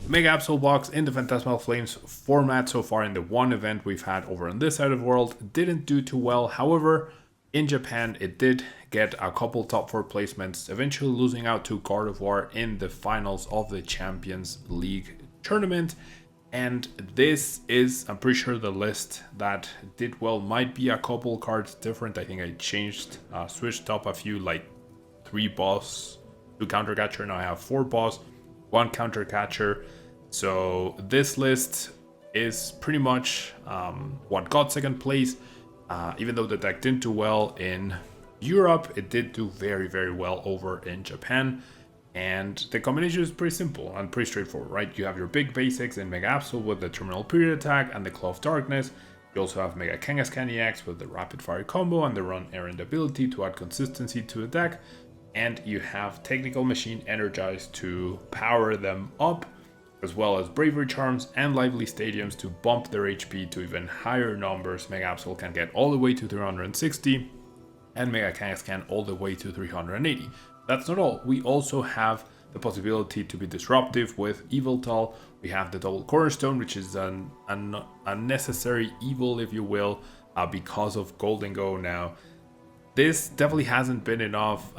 Mega Absol Box in the Phantasmal Flames format so far in the one event we've had over on this side of the world didn't do too well. However, in Japan it did get a couple top 4 placements, eventually losing out to Gardevoir in the finals of the Champions League tournament. And this is, I'm pretty sure the list that did well might be a couple cards different. I think I changed, switched up a few, like 3 boss, 2 counter catcher. Now I have 4 boss, 1 counter catcher. So this list is pretty much what got second place. Even though the deck didn't do well in Europe, it did do very, very well over in Japan. And the combination is pretty simple and pretty straightforward, right? You have your big basics in Mega Absol with the Terminal Period attack and the Claw of Darkness. You also have Mega Kangaskhan EX with the Rapid Fire combo and the Run Errand ability to add consistency to the deck. And you have Technical Machine Energize to power them up, as well as Bravery Charms and Lively Stadiums to bump their HP to even higher numbers. Mega Absol can get all the way to 360 and Mega Kangaskhan all the way to 380. That's not all. We also have the possibility to be disruptive with Yveltal. We have the double Cornerstone, which is an unnecessary evil, if you will, because of Golden Go. Now, this definitely hasn't been enough.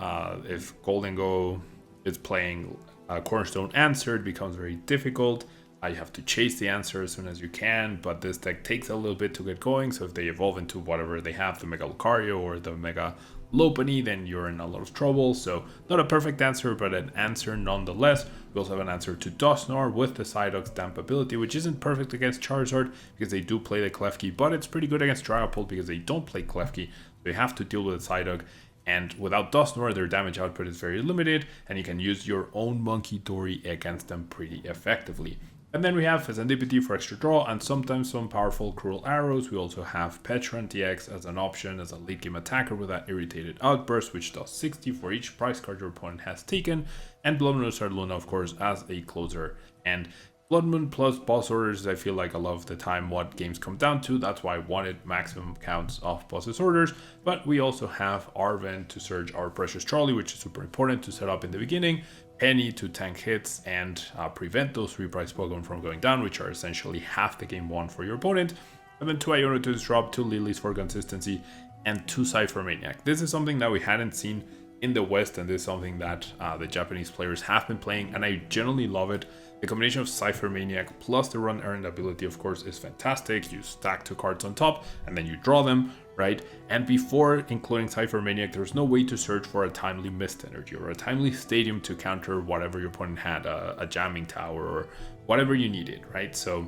If Golden Go is playing Cornerstone answer, it becomes very difficult. You have to chase the answer as soon as you can, but this deck takes a little bit to get going. So if they evolve into whatever they have, the Mega Lucario or the Mega Lopunny, then you're in a lot of trouble. So not a perfect answer, but an answer nonetheless. We also have an answer to Dusknoir with the Psyduck Stamp ability, which isn't perfect against Charizard because they do play the Klefki, but it's pretty good against Dragapult because they don't play Klefki. So you have to deal with the Psyduck. And without Dusknoir, their damage output is very limited, and you can use your own Munkidori against them pretty effectively. And then we have Fezandipiti for extra draw and sometimes some powerful Cruel Arrows. We also have Pecharunt EX as an option as a late game attacker with that Irritated Outburst, which does 60 for each prize card your opponent has taken. And Bloodmoon Ursaluna, of course, as a closer. And Bloodmoon plus boss orders, I feel like a lot of the time what games come down to. That's why I wanted maximum counts of boss's orders. But we also have Arven to surge our Precious Trolley, which is super important to set up in the beginning. Penny to tank hits and prevent those 3 prize Pokemon from going down, which are essentially half the game won for your opponent. And then 2 Iono to disrupt, 2 Lillies for consistency, and 2 Ciphermaniac. This is something that we hadn't seen in the West, and this is something that the Japanese players have been playing, and I generally love it. The combination of Ciphermaniac plus the Run Errand ability, of course, is fantastic. You stack 2 cards on top, and then you draw them, right? And before including Ciphermaniac, there's no way to search for a timely Mist Energy or a timely Stadium to counter whatever your opponent had, a Jamming Tower or whatever you needed, right? So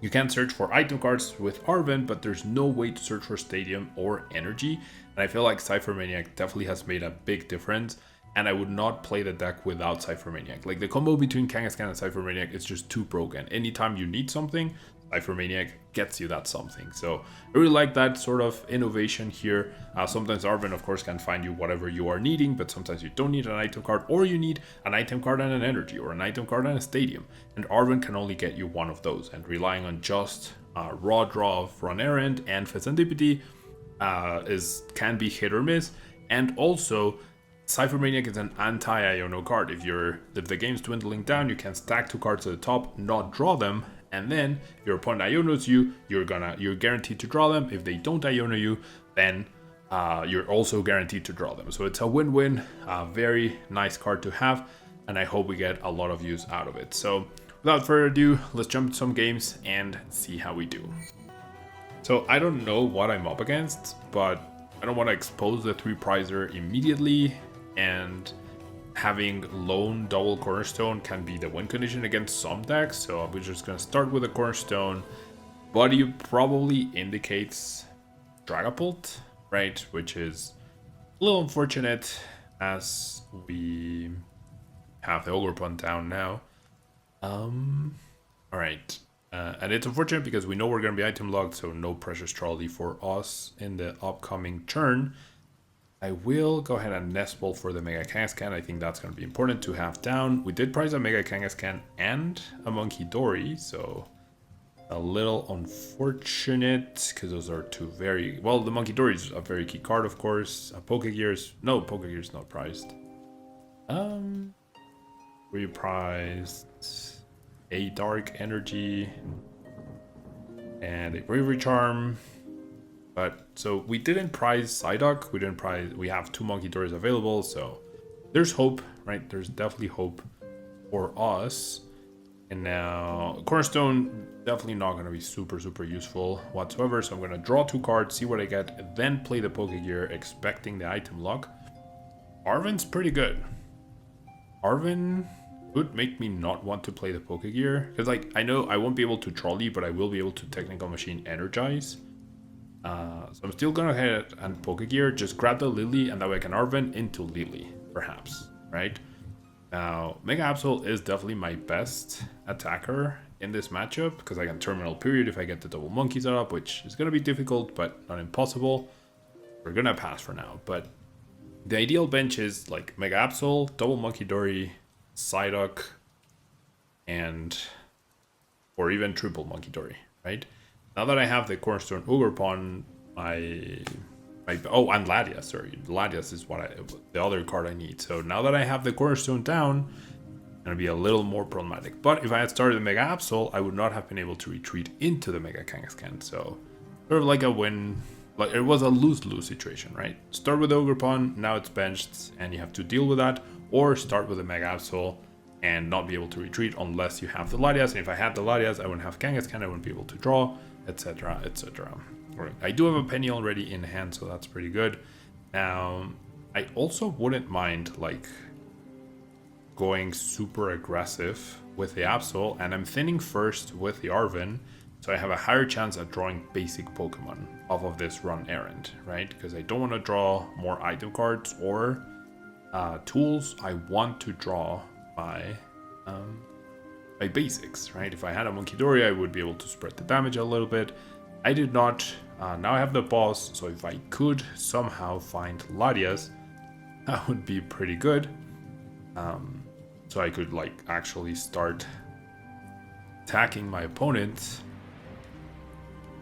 you can search for item cards with Arven, but there's no way to search for Stadium or Energy. And I feel like Ciphermaniac definitely has made a big difference. And I would not play the deck without Ciphermaniac. Like the combo between Kangaskhan and Ciphermaniac is just too broken. Anytime you need something, Ciphermaniac gets you that something. So I really like that sort of innovation here. Sometimes Arven, of course, can find you whatever you are needing, but sometimes you don't need an item card, or you need an item card and an energy, or an item card and a stadium. And Arven can only get you one of those. And relying on just raw draw of Run Errand and Fezandipiti can be hit or miss. And also, Ciphermaniac is an anti-Iono card. If the game's dwindling down, you can stack 2 cards at the top, not draw them, and then if your opponent Ionos you, you're guaranteed to draw them. If they don't Iono you, then you're also guaranteed to draw them. So it's a win-win, very nice card to have, and I hope we get a lot of use out of it. So without further ado, let's jump into some games and see how we do. So I don't know what I'm up against, but I don't want to expose the 3 prizer immediately. And having lone double Cornerstone can be the win condition against some decks. So we're just going to start with a Cornerstone. Body probably indicates Dragapult, right? Which is a little unfortunate as we have the Ogerpon down now. Alright. And it's unfortunate because we know we're going to be item locked, so no Precious Trolley for us in the upcoming turn. I will go ahead and Nest Ball for the Mega Kangaskhan. I think that's going to be important to have down. We did prize a Mega Kangaskhan and a Munkidori, so a little unfortunate because those are 2 very... Well, the Munkidori is a very key card, of course. Pokégear is... No, Pokégear is not prized. We prized a Dark Energy, and a Bravery Charm. But so we didn't prize Psyduck, we have 2 Munkidoris available, so there's hope, right? There's definitely hope for us. And now Cornerstone, definitely not going to be super useful whatsoever, so I'm going to draw 2 cards, see what I get, then play the Pokégear, expecting the item lock. Arven's pretty good. Arven would make me not want to play the Pokégear, because like I know I won't be able to Trolley, but I will be able to Technical Machine Energize. So I'm still gonna head and Pokégear, just grab the Lillie, and that way I can Arven into Lillie, perhaps, right? Now, Mega Absol is definitely my best attacker in this matchup, because I can Terminal Period if I get the double monkey setup, which is gonna be difficult, but not impossible. We're gonna pass for now, but the ideal bench is like Mega Absol, double Munkidori, Psyduck, and or even triple Munkidori, right? Now that I have the Cornerstone Ogerpon, and Latias, sorry. Latias is the other card I need. So now that I have the Cornerstone down, it's going to be a little more problematic. But if I had started the Mega Absol, I would not have been able to retreat into the Mega Kangaskhan. So sort of like a win, like it was a lose-lose situation, right? Start with the Ogerpon, now it's benched, and you have to deal with that. Or start with the Mega Absol and not be able to retreat unless you have the Latias. And if I had the Latias, I wouldn't have Kangaskhan, I wouldn't be able to draw, etc, etc. Right. I do have a Penny already in hand, so that's pretty good. Now, I also wouldn't mind like going super aggressive with the Absol, and I'm thinning first with the Arven, so I have a higher chance at drawing basic Pokemon off of this run errand, right? Because I don't want to draw more item cards or tools. I want to draw my basics, right? If I had a Munkidori, I would be able to spread the damage a little bit. I did not. Now I have the boss, so if I could somehow find Latias, that would be pretty good. So I could like actually start attacking my opponent.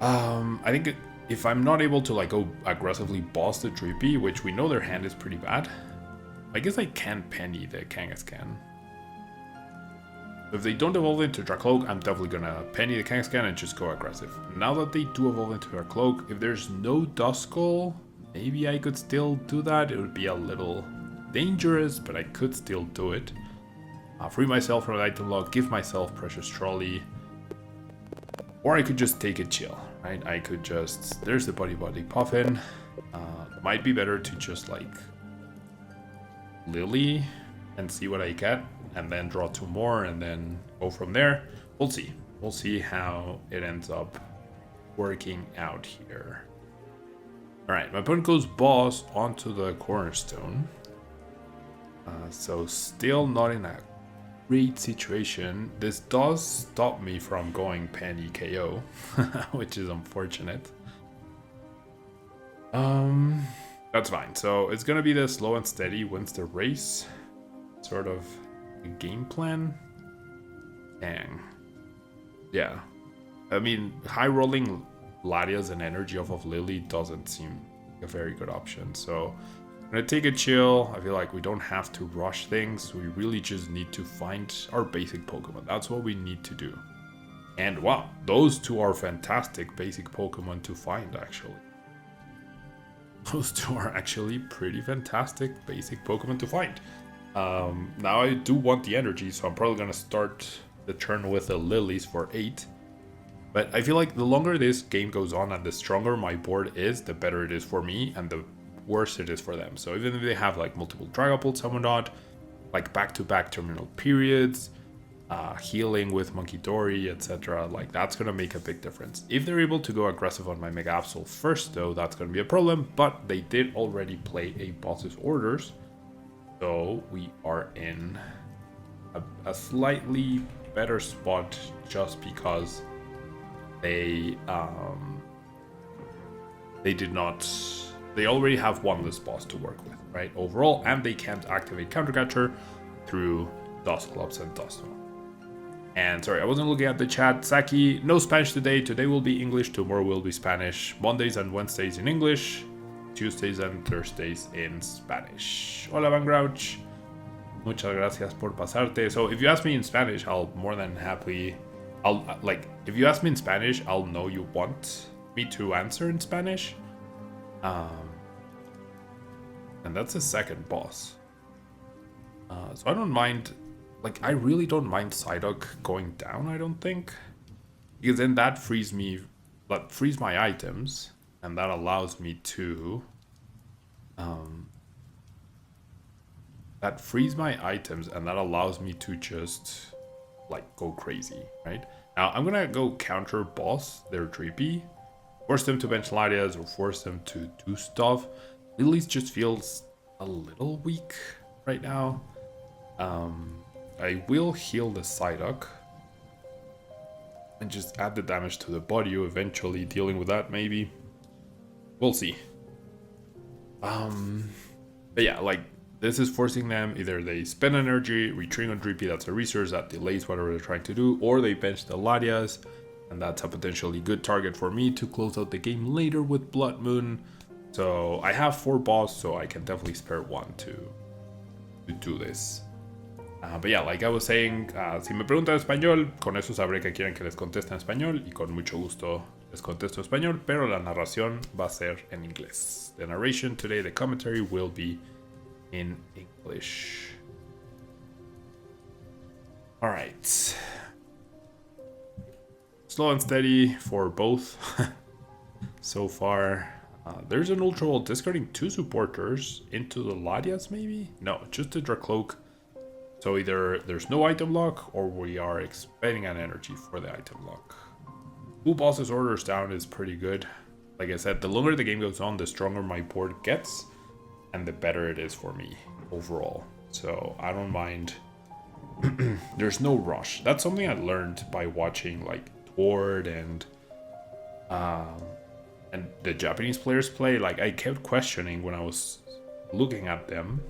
I think if I'm not able to like go aggressively boss the Drippy, which we know their hand is pretty bad, I guess I can Penny the Kangaskhan. If they don't evolve into Dracloak, I'm definitely gonna Penny the Kangaskhan and just go aggressive. Now that they do evolve into Dracloak, if there's no Duskull, maybe I could still do that. It would be a little dangerous, but I could still do it. Free myself from the item lock, give myself Precious Trolley. Or I could just take a chill, right? I could just... There's the Buddy Puffin. Might be better to just like Lillie and see what I get, and then draw 2 more and then go from there. We'll see. We'll see how it ends up working out here. Alright, my opponent goes boss onto the Cornerstone. So still not in a great situation. This does stop me from going Penny KO, which is unfortunate. That's fine. So it's gonna be the slow and steady wins the race sort of game plan. Dang. Yeah. I mean, high rolling Latias and energy off of Lillie doesn't seem like a very good option. So I'm gonna take a chill. I feel like we don't have to rush things. We really just need to find our basic Pokemon. That's what we need to do. And wow, those 2 are fantastic basic Pokemon to find, actually. Those 2 are actually pretty fantastic basic Pokemon to find. Now I do want the energy, so I'm probably gonna start the turn with the Lilies for 8. But I feel like the longer this game goes on and the stronger my board is, the better it is for me and the worse it is for them. So even if they have like multiple Dragapults and whatnot, like back-to-back terminal periods, healing with Munkidori, etc., like that's gonna make a big difference. If they're able to go aggressive on my Mega Absol first, though, that's gonna be a problem. But they did already play a boss's orders, so we are in a slightly better spot just because they already have one less boss to work with, right, overall, and they can't activate Countercatcher through Dusclops and Duskull. And sorry, I wasn't looking at the chat. Saki, no Spanish today. Today will be English, tomorrow will be Spanish. Mondays and Wednesdays in English, Tuesdays and Thursdays in Spanish. Hola, Van Grouch. Muchas gracias por pasarte. So if you ask me in Spanish, I'll more than happily... if you ask me in Spanish, I'll know you want me to answer in Spanish. And that's the second boss. So I don't mind... Like, I really don't mind Psyduck going down, I don't think. Because then that frees my items. And that allows me to... that frees my items and that allows me to just, like, go crazy, right? Now, I'm gonna go counter boss their Dreepy. Force them to bench Latias or force them to do stuff. Lillie's just feels a little weak right now. I will heal the Psyduck. And just add the damage to the body, eventually dealing with that, maybe. We'll see. But yeah, like, this is forcing them, either they spend energy, retreat on Dreepy, that's a resource that delays whatever they're trying to do, or they bench the Latias, and that's a potentially good target for me to close out the game later with Bloodmoon. So I have 4 boss, so I can definitely spare 1 to do this. But yeah, like I was saying, si me preguntan en español, con eso sabré que quieren que les conteste en español, y con mucho gusto les contesto en español, pero la narración va a ser en inglés. The narration today, the commentary will be in English. All right. Slow and steady for both so far. There's an Ultra Ball discarding 2 supporters into the Latias, maybe? No, just the Dracloak. So either there's no item lock or we are expending an energy for the item lock. 2 bosses orders down is pretty good. Like I said, the longer the game goes on, the stronger my board gets. And the better it is for me overall. So I don't mind. There's no rush. That's something I learned by watching like Tord and the Japanese players play. Like I kept questioning when I was looking at them.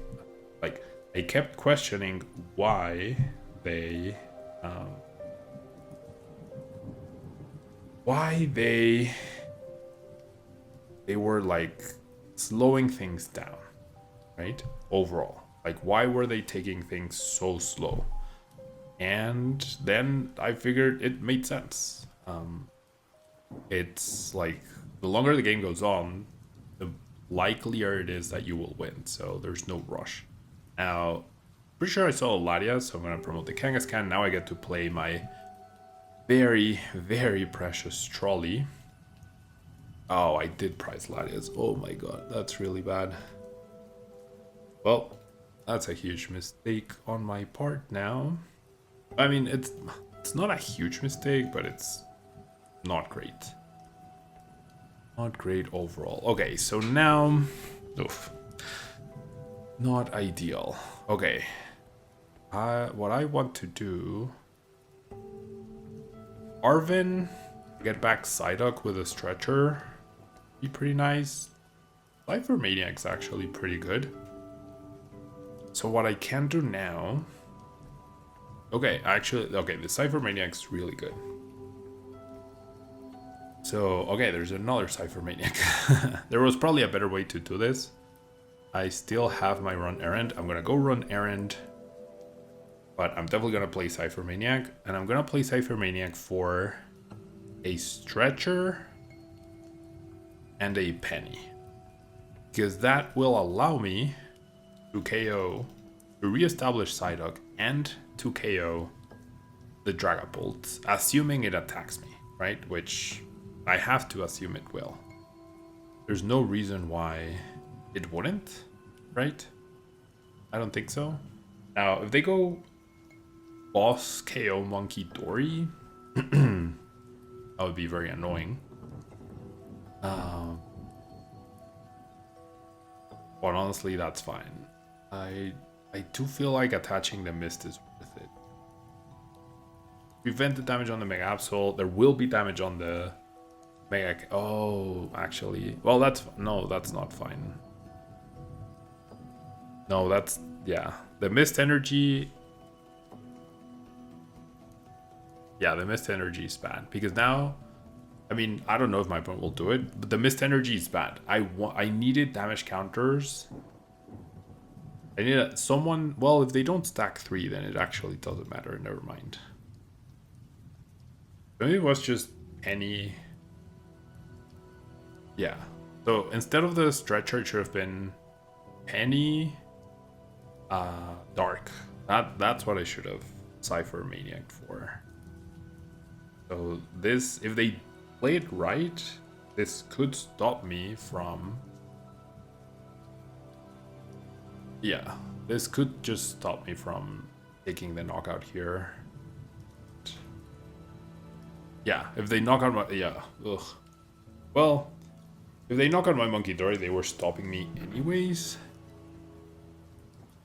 Like I kept questioning why they were like slowing things down. Right? Overall. Like, why were they taking things so slow? And then I figured it made sense. It's like, the longer the game goes on, the likelier it is that you will win. So there's no rush. Now, pretty sure I saw Latias, so I'm going to promote the Kangaskhan. Now I get to play my very, very precious trolley. Oh, I did prize Latias. Oh my god, that's really bad. Well, that's a huge mistake on my part now. I mean, it's not a huge mistake, but it's not great. Not great overall. Okay, so now... Oof. Not ideal. Okay. What I want to do... Arven, get back Psyduck with a stretcher. Be pretty nice. Ciphermaniac's actually pretty good. So what I can do now... Okay, the Ciphermaniac's really good. So, okay, there's another Ciphermaniac. There was probably a better way to do this. I still have my run errand. I'm gonna go run errand. But I'm definitely gonna play Ciphermaniac. And I'm gonna play Ciphermaniac for a stretcher and a penny. Because that will allow me to KO, to re-establish Psyduck, and to KO the Dragapult, assuming it attacks me, right? Which I have to assume it will. There's no reason why it wouldn't, right? I don't think so. Now, if they go boss KO Munkidori, that would be very annoying. But honestly, that's fine. I do feel like attaching the Mist is worth it. Prevent the damage on the Mega Absol. There will be damage on the Mega... Oh, actually... Well, that's not fine. No, that's... Yeah. The Mist Energy... Yeah, the Mist Energy is bad. Because now... I mean, I don't know if my opponent will do it, but the Mist Energy is bad. I needed damage counters I need someone... Well, if they don't stack 3, then it actually doesn't matter. Never mind. Maybe it was just Penny. Yeah. So instead of the stretcher, it should have been Penny Dark. That's what I should have Ciphermaniac for. So this, if they play it right, this could stop me from... Yeah, this could just stop me from taking the knockout here. Yeah, if they knock out my... Yeah, ugh. Well, if they knock out my Munkidori, they were stopping me anyways.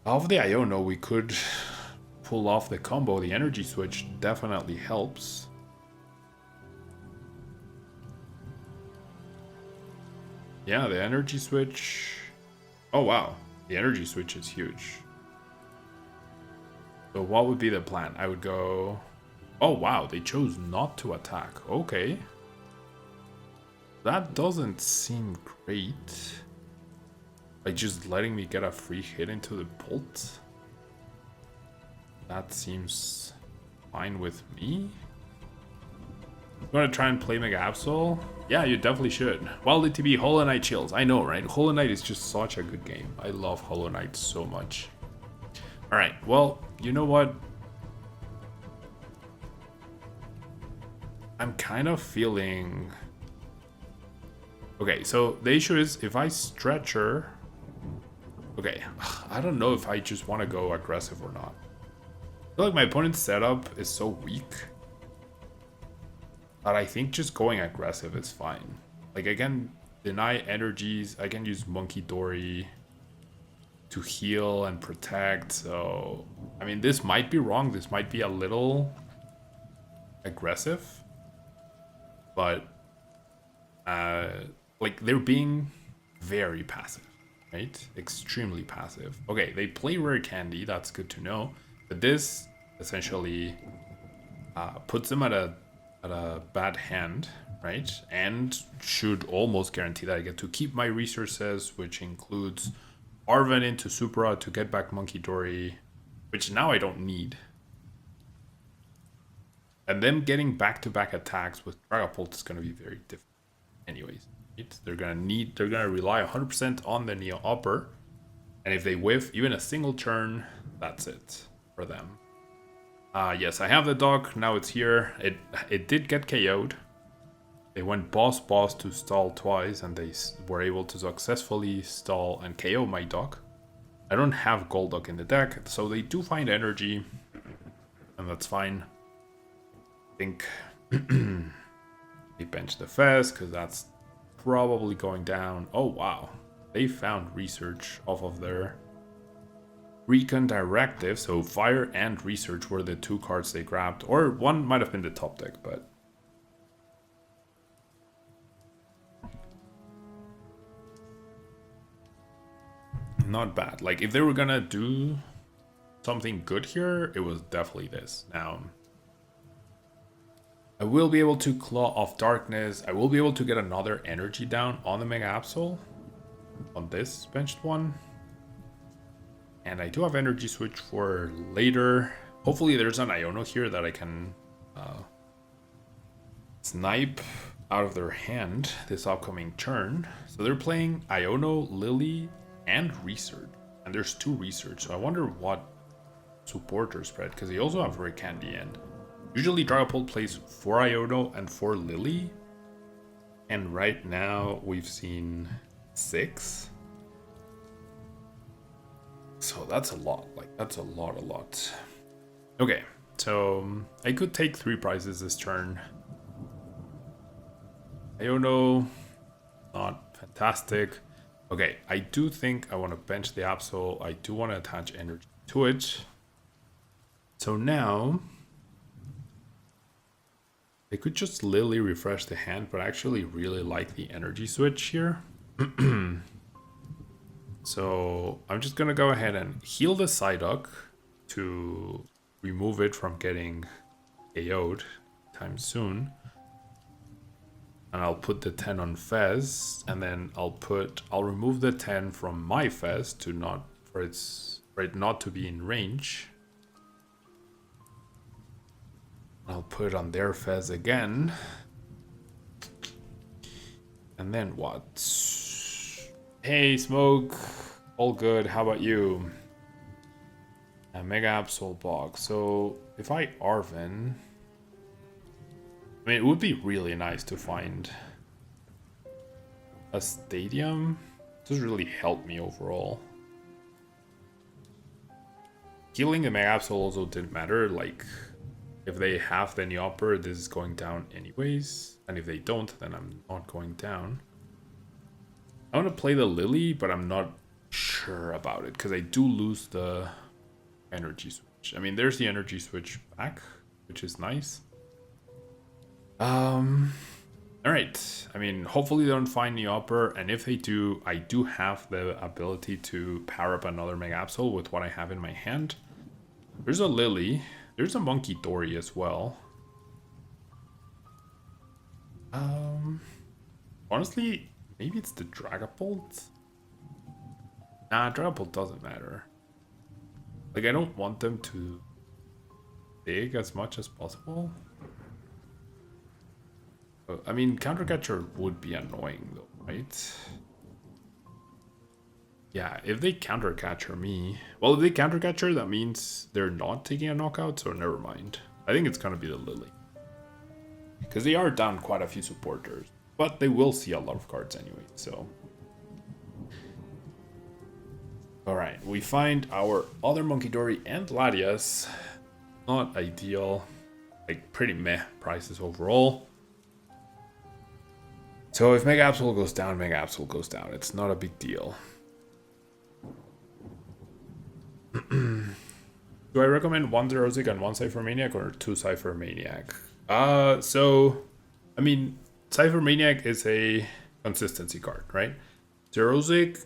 Off the Iono, we could pull off the combo. The Energy Switch definitely helps. Yeah, the Energy Switch... Oh, wow. The Energy Switch is huge. So what would be the plan? I would go... Oh, wow. They chose not to attack. Okay. That doesn't seem great. Like just letting me get a free hit into the Bolt. That seems fine with me. You want to try and play Mega Absol? Yeah, you definitely should. Well, it to be Hollow Knight Chills. I know, right? Hollow Knight is just such a good game. I love Hollow Knight so much. Alright, well, you know what? I'm kind of feeling... Okay, so the issue is if I stretcher... Okay, I don't know if I just want to go aggressive or not. I feel like my opponent's setup is so weak. But I think just going aggressive is fine. Like I can deny energies, I can use Munkidori to heal and protect. So, I mean, this might be wrong. This might be a little aggressive. But, like they're being very passive, right? Extremely passive. Okay, they play Rare Candy. That's good to know. But this essentially puts them at a bad hand, right? And should almost guarantee that I get to keep my resources, which includes Arven into Supra to get back Munkidori, which now I don't need. And them getting back-to-back attacks with Dragapult is going to be very difficult anyways. Right? They're going to rely 100% on the Neo Upper. And if they whiff even a single turn, that's it for them. Yes, I have the dog. Now it's here. It did get KO'd. They went boss to stall twice, and they were able to successfully stall and KO my dog. I don't have Golduck in the deck, so they do find energy, and that's fine. I think they bench the Fez, because that's probably going down. Oh, wow. They found research off of their Recon Directive, so Fire and Research were the two cards they grabbed, or one might have been the top deck, but not bad. Like, if they were gonna do something good here, it was definitely this. Now, I will be able to claw off Darkness. I will be able to get another energy down on the Mega Absol, on this benched one. And I do have Energy Switch for later. Hopefully there's an Iono here that I can snipe out of their hand this upcoming turn. So they're playing Iono, Lillie, and Research. And there's 2 Research. So I wonder what supporter spread, because they also have Rare Candy. And usually Dragapult plays 4 Iono and 4 Lillie. And right now we've seen 6. So that's a lot, like that's a lot. Okay, so I could take 3 prizes this turn. Iono, not fantastic. Okay, I do think I want to bench the Absol. I do want to attach energy to it. So now, I could just Lillie refresh the hand, but I actually really like the Energy Switch here. So I'm just going to go ahead and heal the Psyduck to remove it from getting KO'd time soon. And I'll put the 10 on Fez, and then I'll remove the 10 from my Fez to not, for its for it not to be in range. I'll put it on their Fez again. And then what? Hey, Smoke. All good. How about you? A Mega Absol Box. So if I Arven, I mean, it would be really nice to find a stadium. It doesn't really help me overall. Healing the Mega Absol also didn't matter. Like, if they have the Neopper, this is going down anyways. And if they don't, then I'm not going down. I want to play the Lillie, but I'm not sure about it because I do lose the Energy Switch. I mean, there's the Energy Switch back, which is nice. Alright. I mean, hopefully they don't find Neopper, and if they do, I do have the ability to power up another Mega Absol with what I have in my hand. There's a Lillie. There's a Munkidori as well. Honestly, maybe it's the Dragapult. Nah, Dragapult doesn't matter. Like, I don't want them to dig as much as possible. I mean, Countercatcher would be annoying though, right? Yeah, if they Countercatcher me... Well, if they Countercatcher, that means they're not taking a knockout, so never mind. I think it's gonna be the Lillie. Because they are down quite a few supporters. But they will see a lot of cards anyway, so... Alright, we find our other Munkidori and Latias. Not ideal. Like, pretty meh prices overall. So if Mega Absol goes down, Mega Absol goes down. It's not a big deal. Do I recommend one Xerosic and one Ciphermaniac or two Ciphermaniac? So, I mean, Ciphermaniac is a consistency card, right? Xerosic,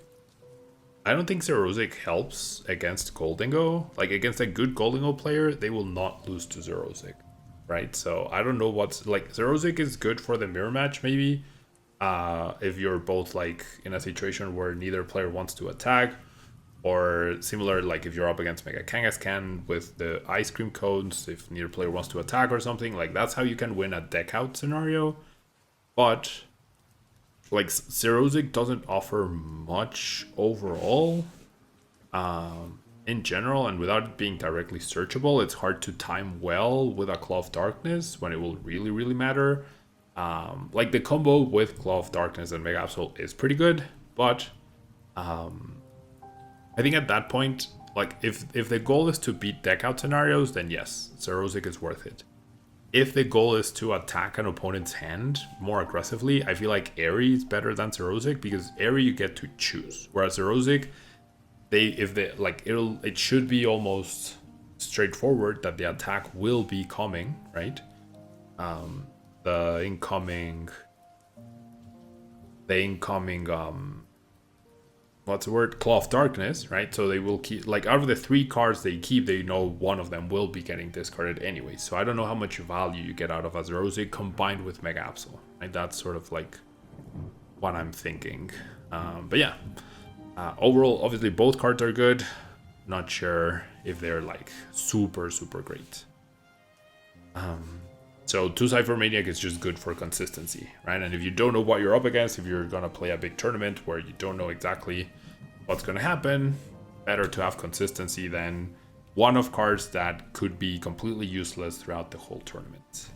I don't think Xerosic helps against Goldingo. Like, against a good Goldingo player, they will not lose to Xerosic, right? So, I don't know what's... Like, Xerosic is good for the mirror match, maybe. If you're both, like, in a situation where neither player wants to attack. Or similar, like, if you're up against Mega Kangaskhan with the ice cream cones, if neither player wants to attack or something. Like, that's how you can win a deck out scenario. But... like, Xerosic doesn't offer much overall. In general, and without it being directly searchable, it's hard to time well with a Claw of Darkness when it will really, really matter. Like, the combo with Claw of Darkness and Mega Absol is pretty good, but I think at that point, like, if the goal is to beat deck out scenarios, then yes, Xerosic is worth it. If the goal is to attack an opponent's hand more aggressively, I feel like Airy is better than Xerosic because Airy you get to choose. Whereas Xerosic, it should be almost straightforward that the attack will be coming, right? The incoming what's the word? Claw of Darkness, right? So they will keep, like, out of the 3 cards they keep, they know one of them will be getting discarded anyway. So I don't know how much value you get out of a Xerosic combined with Mega Absol. Like, that's sort of like what I'm thinking. But yeah, overall, obviously both cards are good. Not sure if they're like super, super great. So 2 Ciphermaniac is just good for consistency, right? And if you don't know what you're up against, if you're gonna play a big tournament where you don't know exactly what's gonna happen, better to have consistency than one of cards that could be completely useless throughout the whole tournament.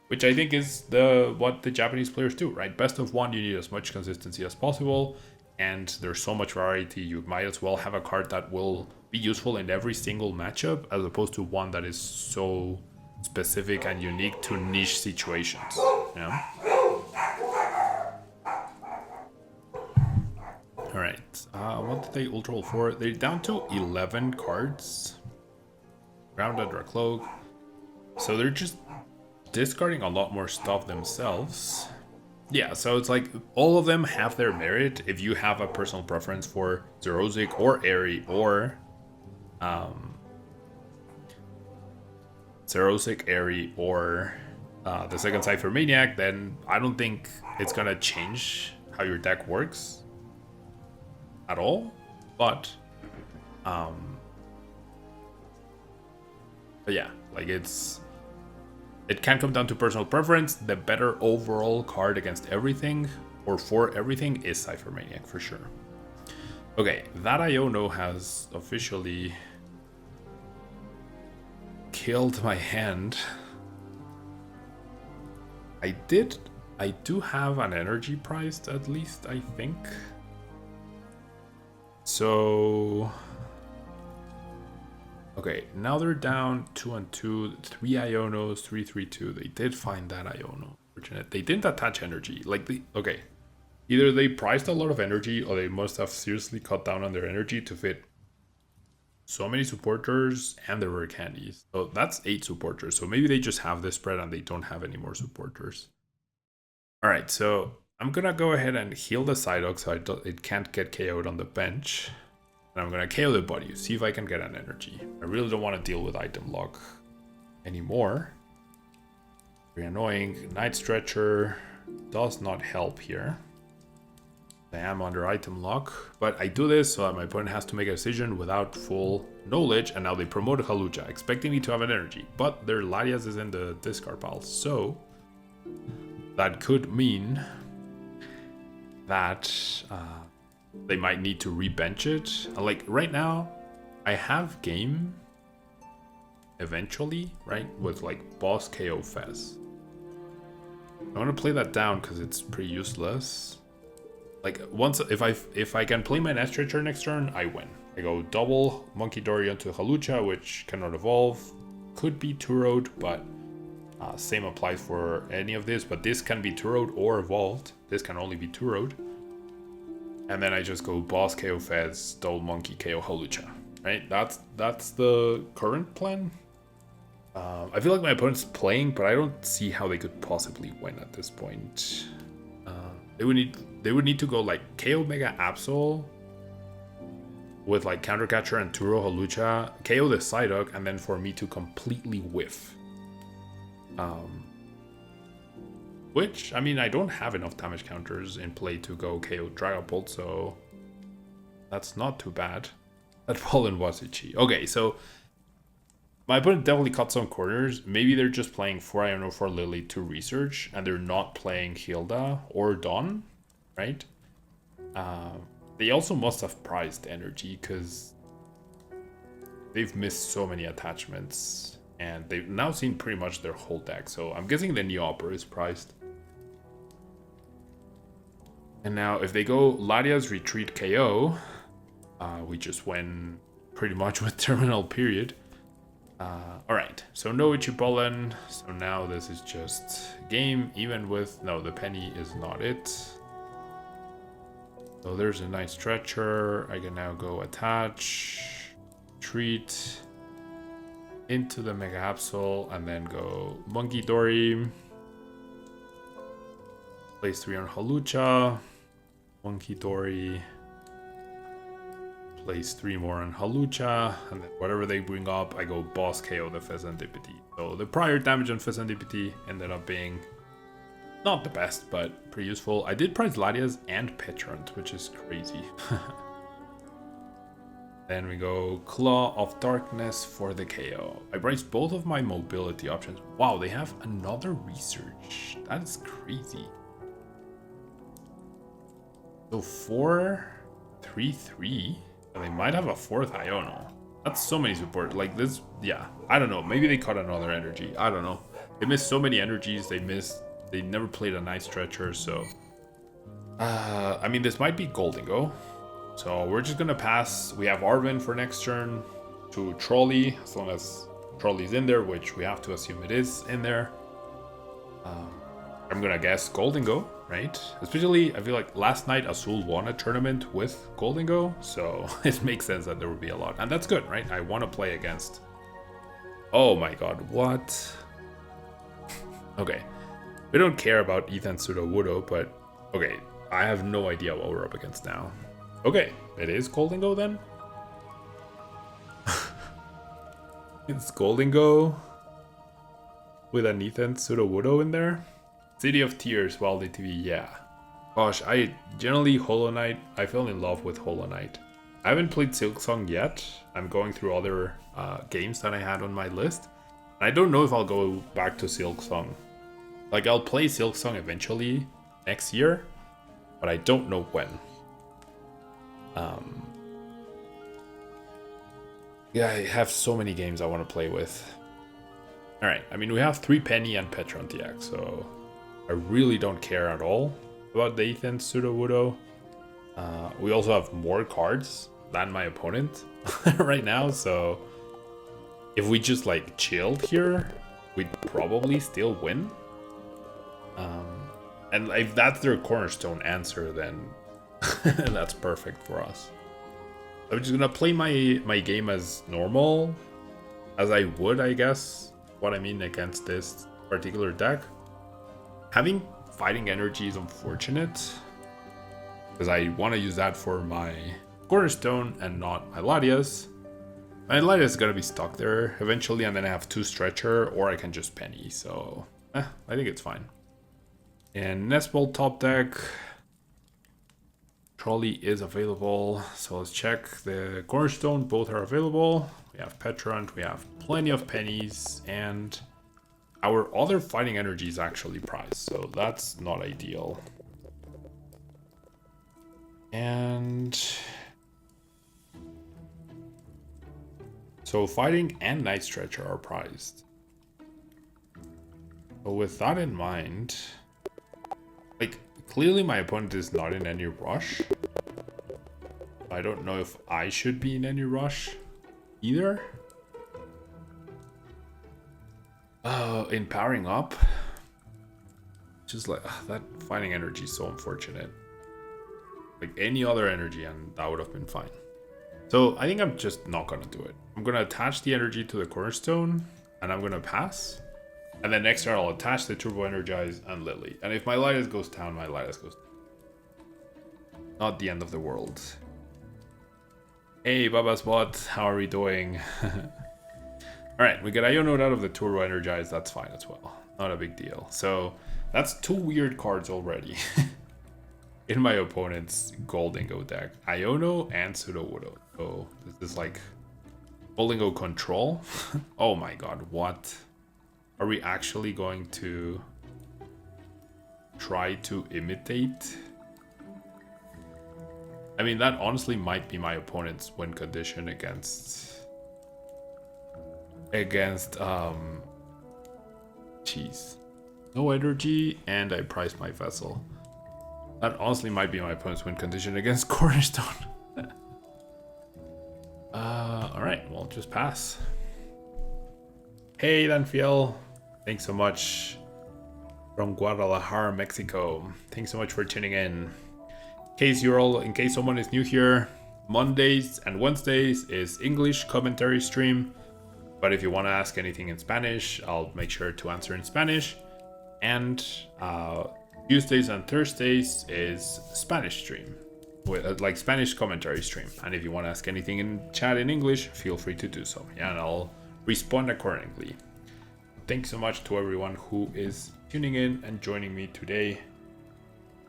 Which I think is what the Japanese players do, right? Best of one, you need as much consistency as possible, and there's so much variety, you might as well have a card that will be useful in every single matchup, as opposed to one that is so specific and unique to niche situations. Yeah. Alright, what did they ultra roll for? They're down to 11 cards. Grounded or Cloak. So they're just discarding a lot more stuff themselves. Yeah, so it's like all of them have their merit. If you have a personal preference for Xerosic or Airy or Xerosic, Airy, or the second Ciphermaniac, then I don't think it's gonna change how your deck works at all. But But yeah, like it can come down to personal preference. The better overall card against everything or for everything is Ciphermaniac for sure. Okay, that Iono has officially killed my hand. I do have an energy priced at least, I think. So okay, now they're down 2-2, 3 Ionos, 3-3-2. They did find that Iono. Fortunate. They didn't attach energy. Like okay. Either they priced a lot of energy or they must have seriously cut down on their energy to fit so many supporters and the rare candies. So that's 8 supporters. So maybe they just have this spread and they don't have any more supporters. All right, so I'm gonna go ahead and heal the Psyduck so it can't get KO'd on the bench. And I'm gonna KO the body, see if I can get an energy. I really don't want to deal with item lock anymore. Very annoying. Night Stretcher does not help here. I am under item lock, but I do this so that my opponent has to make a decision without full knowledge, and now they promote Hawlucha, expecting me to have an energy, but their Latias is in the discard pile, so that could mean that they might need to rebench it. Like right now, I have game eventually, right, with like boss KO Fez. I want to play that down because it's pretty useless. Like once if I can play my Nest Stretcher next turn, I win. I go double Munkidori onto Hawlucha, which cannot evolve. Could be Turoed, but same applies for any of this. But this can be Turoed or evolved. This can only be Turoed. And then I just go boss KO Fez, double Monkey KO Hawlucha. Right? That's the current plan. I feel like my opponent's playing, but I don't see how they could possibly win at this point. They would need to go like KO Mega Absol with like Counter Catcher and Turo Hawlucha, KO the Psyduck, and then for me to completely whiff. Which, I mean, I don't have enough damage counters in play to go KO Dragapult, so that's not too bad. That Pollen was itchy. Okay, so my opponent definitely cut some corners. Maybe they're just playing 4 Iono for Lillie to research, and they're not playing Hilda or Dawn, right? They also must have prized energy because they've missed so many attachments, and they've now seen pretty much their whole deck. So I'm guessing the Neopter is prized. And now if they go Latias Retreat KO, we just win pretty much with Terminal Period. Alright, so no Itchy Pollen, so now this is just game, even with, no, the Penny is not it. So there's a Night Stretcher, I can now go attach, treat, into the Mega Absol, and then go Munkidori, place 3 on Hawlucha, Munkidori, place 3 more on Hawlucha, and then whatever they bring up, I go boss KO the Fezandipiti. So the prior damage on Fezandipiti ended up being not the best, but pretty useful. I did prize Latias and Pecharunt, which is crazy. Then we go Claw of Darkness for the KO. I priced both of my mobility options. Wow, they have another research. That is crazy. So 4-3-3. They might have a 4th Iono. That's so many support. Like this, yeah. I don't know. Maybe they cut another energy. I don't know. They missed so many energies. They never played a Night Stretcher, so I mean, this might be Goldingo. So we're just gonna pass. We have Arven for next turn to Trolley, as long as Trolley's in there, which we have to assume it is in there. I'm gonna guess Goldingo, right? Especially, I feel like last night Azul won a tournament with Goldingo, so it makes sense that there would be a lot. And that's good, right? I want to play against... Oh my god, what? Okay. We don't care about Ethan Sudowoodo, but... Okay, I have no idea what we're up against now. Okay, it is Goldingo then? It's Goldingo with an Ethan Sudowoodo in there? City of Tears, Wild ATV, yeah. Gosh, I generally Hollow Knight, I fell in love with Hollow Knight. I haven't played Silksong yet. I'm going through other games that I had on my list. I don't know if I'll go back to Silksong. Like, I'll play Silksong eventually next year, but I don't know when. Yeah, I have so many games I want to play with. Alright, I mean, we have 3 Penny and Pecharunt, so I really don't care at all about the Ethan Sudowoodo. We also have more cards than my opponent right now, so if we just like chilled here, we'd probably still win. And if that's their Cornerstone answer, then that's perfect for us. I'm just gonna play my game as normal, as I would, I guess. What I mean against this particular deck. Having Fighting Energy is unfortunate, because I want to use that for my Cornerstone and not my Latias. My Latias is gonna be stuck there eventually, and then I have 2 Stretcher, or I can just Penny, so I think it's fine. And Nest Ball top deck. Trolley is available, so let's check the Cornerstone. Both are available. We have Pecharunt, we have plenty of pennies, and our other Fighting Energy is actually priced, so that's not ideal. And so Fighting and Night Stretcher are priced. So with that in mind, like, clearly my opponent is not in any rush. I don't know if I should be in any rush either. In powering up, just like that Fighting Energy is so unfortunate. Like any other energy and that would have been fine. So I think I'm just not gonna do it. I'm gonna attach the energy to the Cornerstone and I'm gonna pass. And then next turn I'll attach the Turbo Energize and Lillie. And if my Latias goes down, my Latias goes down. Not the end of the world. Hey Baba's Bot, how are we doing? Alright, we get Iono out of the Turbo Energize, that's fine as well. Not a big deal. So that's 2 weird cards already in my opponent's Goldingo deck. Iono and Sudowoodo. So this is like Goldingo control. Oh my god, what? Are we actually going to try to imitate? I mean, that honestly might be my opponent's win condition against jeez. No energy, and I priced my vessel. That honestly might be my opponent's win condition against Cornerstone. Alright, well, just pass. Hey, Danfiel. Thanks so much from Guadalajara, Mexico. Thanks so much for tuning in. In case someone is new here, Mondays and Wednesdays is English commentary stream. But if you want to ask anything in Spanish, I'll make sure to answer in Spanish. And Tuesdays and Thursdays is Spanish stream, with like Spanish commentary stream. And if you want to ask anything in chat in English, feel free to do so. Yeah, and I'll respond accordingly. Thanks so much to everyone who is tuning in and joining me today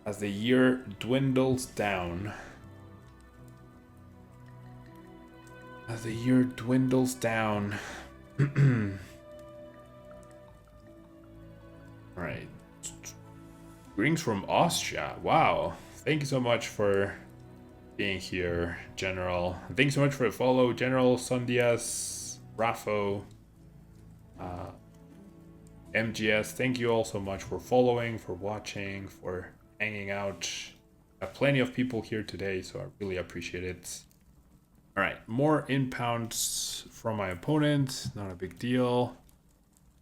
as the year dwindles down. As the year dwindles down. Alright. Greetings from Austria. Wow. Thank you so much for being here, General. Thanks so much for the follow, General, Sundias, Rafo, MGS. Thank you all so much for following, for watching, for hanging out. I have plenty of people here today, so I really appreciate it. Alright, more impounds from my opponent. Not a big deal.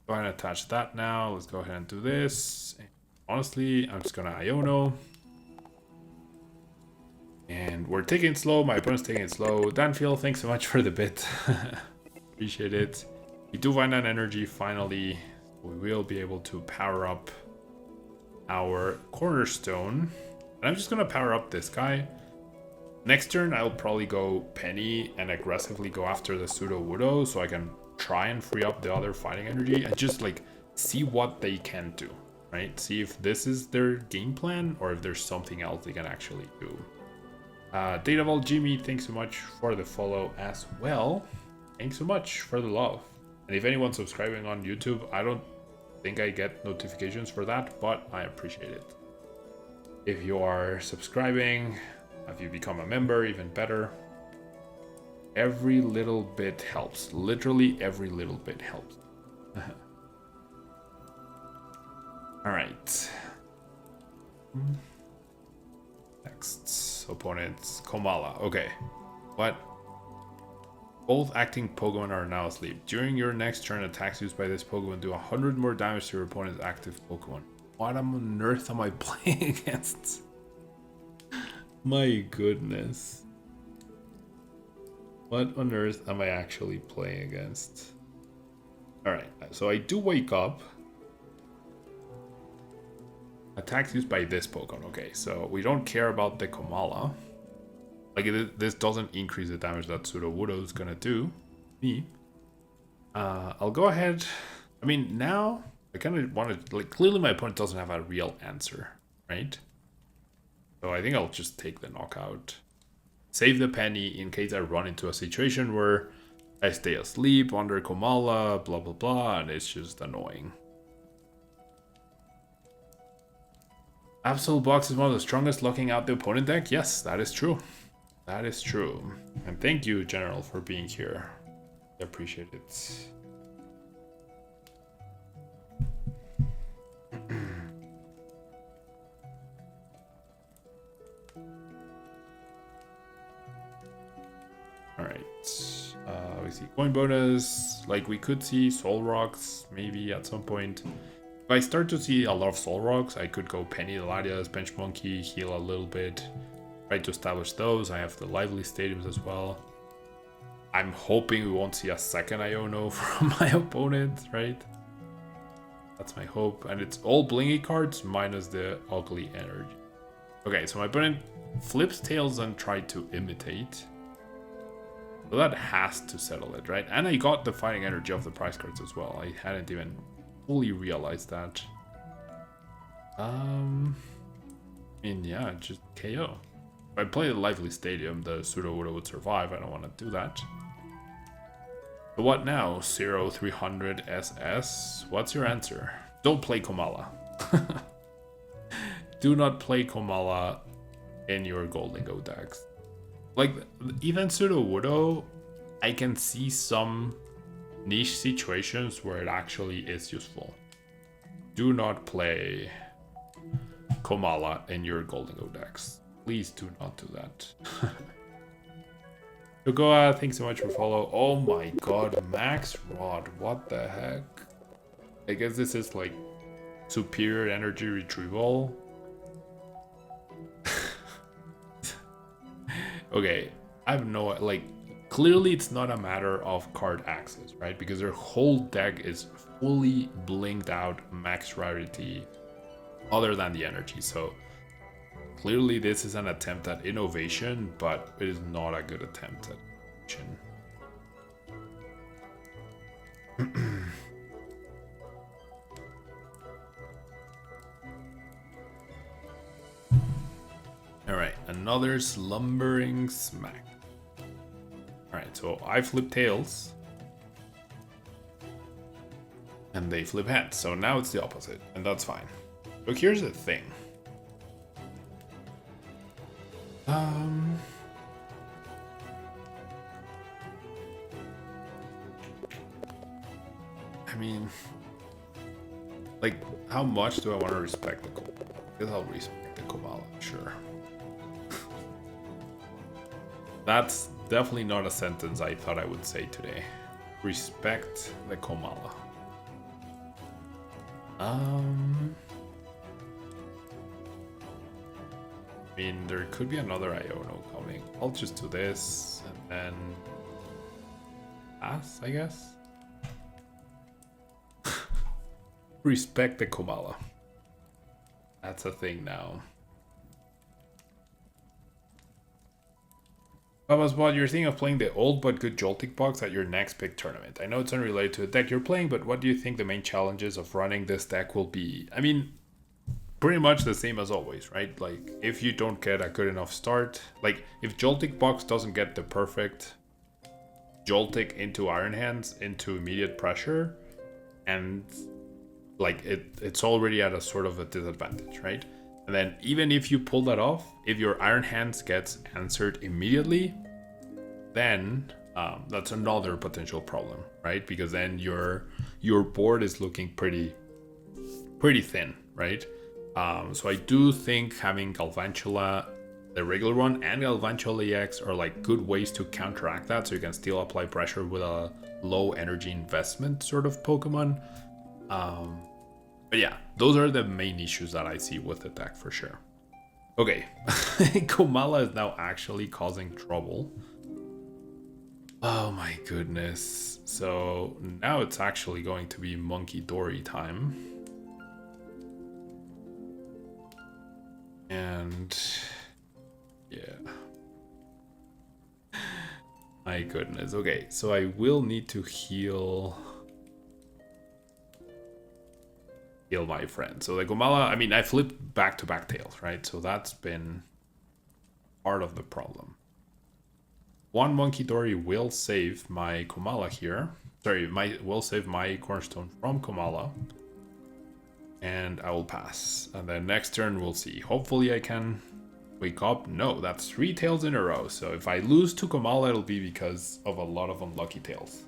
Go ahead and attach that now. Let's go ahead and do this. Honestly, I'm just gonna Iono. And we're taking it slow. My opponent's taking it slow. Danfield, thanks so much for the bit. Appreciate it. We do find an energy finally. We will be able to power up our Cornerstone. And I'm just gonna power up this guy. Next turn, I'll probably go Penny and aggressively go after the Sudowoodo so I can try and free up the other Fighting Energy and just like see what they can do, right? See if this is their game plan or if there's something else they can actually do. Datavault Jimmy, thanks so much for the follow as well. Thanks so much for the love. And if anyone's subscribing on YouTube, I don't think I get notifications for that, but I appreciate it. If you are subscribing, if you become a member, even better. Every little bit helps. Literally every little bit helps. Alright. Next. Opponents. Komala. Okay. What? Both acting Pokemon are now asleep. During your next turn, attacks used by this Pokemon do 100 more damage to your opponent's active Pokemon. What on earth am I playing against? My goodness. What on earth am I actually playing against? Alright, so I do wake up. Attacks used by this Pokemon. Okay, so we don't care about the Komala. Like, this doesn't increase the damage that Sudowoodo is gonna do. Me. I'll go ahead. I mean, now I kind of want to, like, clearly my opponent doesn't have a real answer, right? So I think I'll just take the knockout. Save the Penny in case I run into a situation where I stay asleep under Komala, blah, blah, blah, and it's just annoying. Absol Box is one of the strongest locking out the opponent deck. Yes, that is true. That is true. And thank you, General, for being here. I appreciate it. Alright. We see coin bonus. Like, we could see Soul Rocks, maybe at some point. If I start to see a lot of Soul Rocks, I could go Penny, Latias, Bench Monkey, heal a little bit. Try to establish those. I have the Lively Stadiums as well. I'm hoping we won't see a second Iono from my opponent, right? That's my hope. And it's all blingy cards minus the ugly energy. Okay, so my opponent flips tails and tried to imitate. So that has to settle it, right? And I got the Fighting Energy of the prize cards as well. I hadn't even fully realized that. I mean, yeah, just KO. If I play the Lively Stadium, the Sudowoodo would survive. I don't want to do that. But what now? 0300 SS? What's your answer? Don't play Komala. Do not play Komala in your Golden Go decks. Like, even Sudowoodo, I can see some niche situations where it actually is useful. Do not play Komala in your Golden Go decks. Please do not do that. Yogoa, thanks so much for follow. Oh my god, Max Rod, what the heck? I guess this is like superior energy retrieval. Okay, I have no, like, clearly it's not a matter of card access, right? Because their whole deck is fully blinked out max rarity other than the energy. So clearly this is an attempt at innovation, but it is not a good attempt at innovation. Alright, another slumbering smack. Alright, so I flip tails. And they flip heads. So now it's the opposite, and that's fine. So here's the thing. I mean, like, how much do I want to respect the Komala? I guess I'll respect the Komala, sure. That's definitely not a sentence I thought I would say today. Respect the Komala. I mean, there could be another Iono coming. I'll just do this and then pass, I guess. Respect the Komala. That's a thing now. Papa's Bot, you're thinking of playing the old but good Joltik box at your next big tournament. I know it's unrelated to the deck you're playing, but what do you think the main challenges of running this deck will be? I mean, pretty much the same as always, right? Like, if you don't get a good enough start, like, if Joltik box doesn't get the perfect Joltik into Iron Hands into immediate pressure, and like it's already at a sort of a disadvantage, right? And then even if you pull that off, if your Iron Hands gets answered immediately, then that's another potential problem, right? Because then your board is looking pretty thin, right? So I do think having Galvantula, the regular one, and Galvantula EX are like good ways to counteract that, so you can still apply pressure with a low energy investment sort of Pokemon. But yeah, those are the main issues that I see with the deck for sure. Okay, Komala is now actually causing trouble. Oh my goodness. So now it's actually going to be Munkidori time. And yeah. My goodness. Okay, so I will need to heal my friend. So the Komala, I mean, I flipped back-to-back tails, right? So that's been part of the problem. One Munkidori will save my Komala here. Sorry, will save my Cornerstone from Komala. And I will pass. And then next turn we'll see. Hopefully I can wake up. No, that's 3 tails in a row. So if I lose to Komala, it'll be because of a lot of unlucky tails.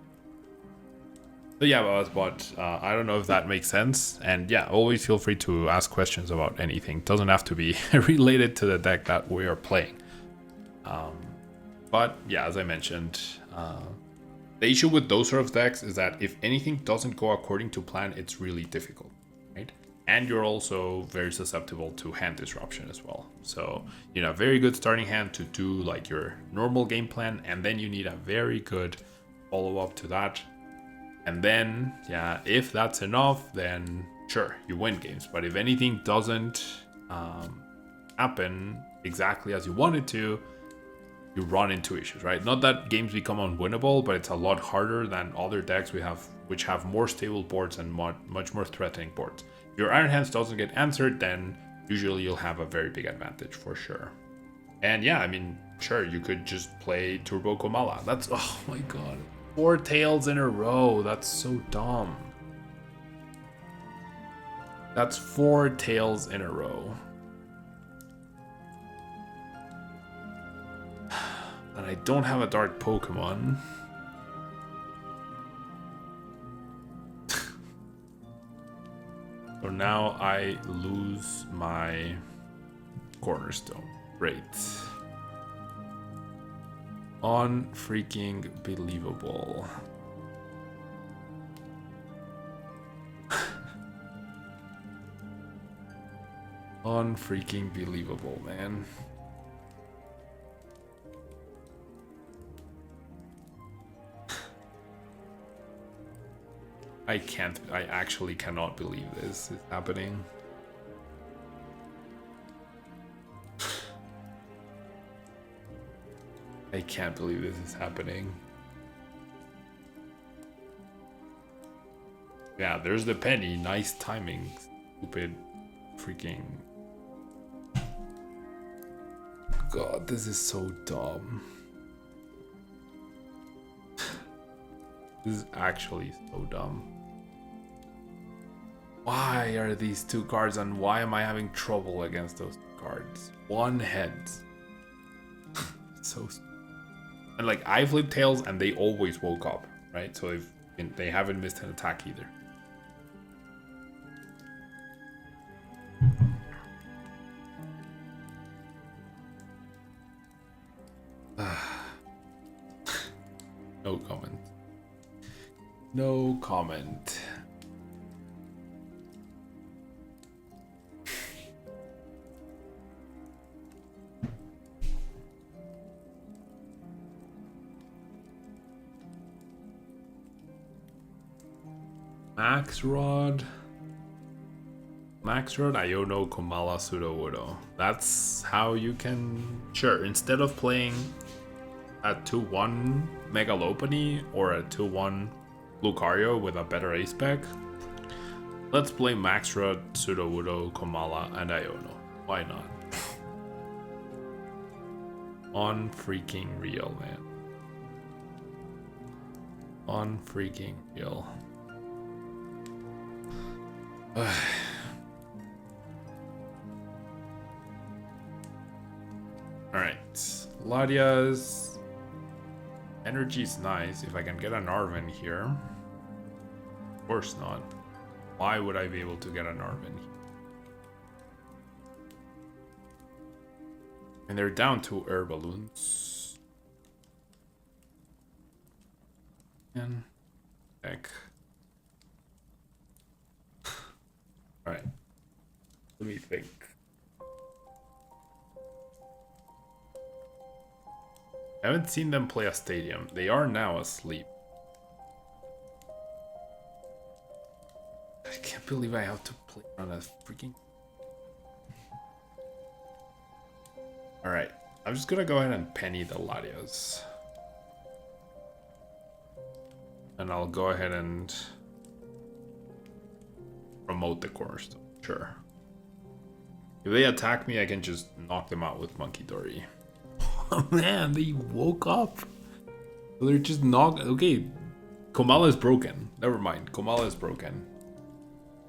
So yeah, but I don't know if that makes sense. And yeah, always feel free to ask questions about anything. Doesn't have to be related to the deck that we are playing. But yeah, as I mentioned, the issue with those sort of decks is that if anything doesn't go according to plan, it's really difficult, right? And you're also very susceptible to hand disruption as well. So, you know, a very good starting hand to do like your normal game plan, and then you need a very good follow-up to that. And then, yeah, if that's enough, then sure, you win games. But if anything doesn't happen exactly as you want it to, you run into issues, right? Not that games become unwinnable, but it's a lot harder than other decks we have, which have more stable boards and much more threatening boards. If your Iron Hands doesn't get answered, then usually you'll have a very big advantage for sure. And yeah, I mean, sure, you could just play Turbo Komala. That's, oh my god, 4 tails in a row. That's so dumb. That's 4 tails in a row. And I don't have a dark Pokemon. So now I lose my Cornerstone. Great. Unfreaking believable. Unfreaking believable, man. I actually cannot believe this is happening. I can't believe this is happening. Yeah, there's the Penny. Nice timing. Stupid freaking... God, this is so dumb. This is actually so dumb. Why are these 2 cards and why am I having trouble against those cards? 1 heads. So stupid. And like I flipped tails and they always woke up, right? So they haven't missed an attack either. No comment. No comment. Max Rod, Iono, Komala, Sudowoodo. That's how you can... Sure, instead of playing a 2-1 Mega Lopunny or a 2-1 Lucario with a better ace spec, let's play Max Rod, Sudowoodo, Komala, and Iono. Why not? Unfreaking real, man. Unfreaking real. Alright. Latias. Energy's nice. If I can get an Arven here. Of course not. Why would I be able to get an Arven? And they're down to air balloons. And heck. Alright. Let me think. I haven't seen them play a stadium. They are now asleep. I can't believe I have to play on a freaking... Alright, I'm just gonna go ahead and penny the Latias. And I'll go ahead and promote the Cornerstone, sure. If they attack me, I can just knock them out with Munkidori. Oh man, they woke up. They're just knocked. Okay, Komala is broken. Never mind, Komala is broken.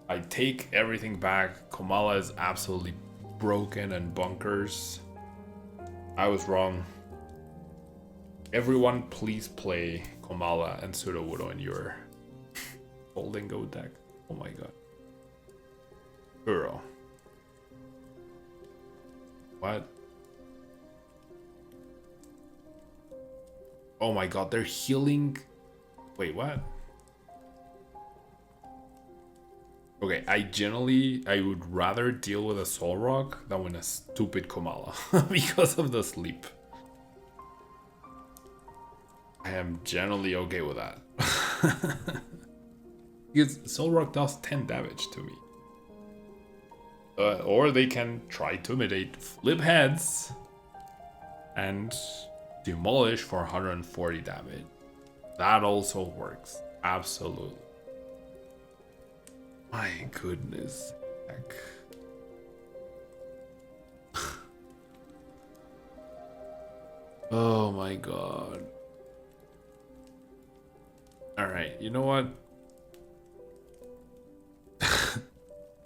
I take everything back. Komala is absolutely broken and bunkers. I was wrong. Everyone, please play Komala and Sudowoodo in your Golden Go deck. Oh my god. Uro. What? Oh my god, they're healing. Wait, what? Okay, I would rather deal with a Soul Rock than with a stupid Komala because of the sleep. I am generally okay with that. Because Soul Rock does 10 damage to me. Or they can try to imitate flip heads and demolish for 140 damage. That also works. Absolutely. My goodness. Heck. Oh my god. Alright, you know what?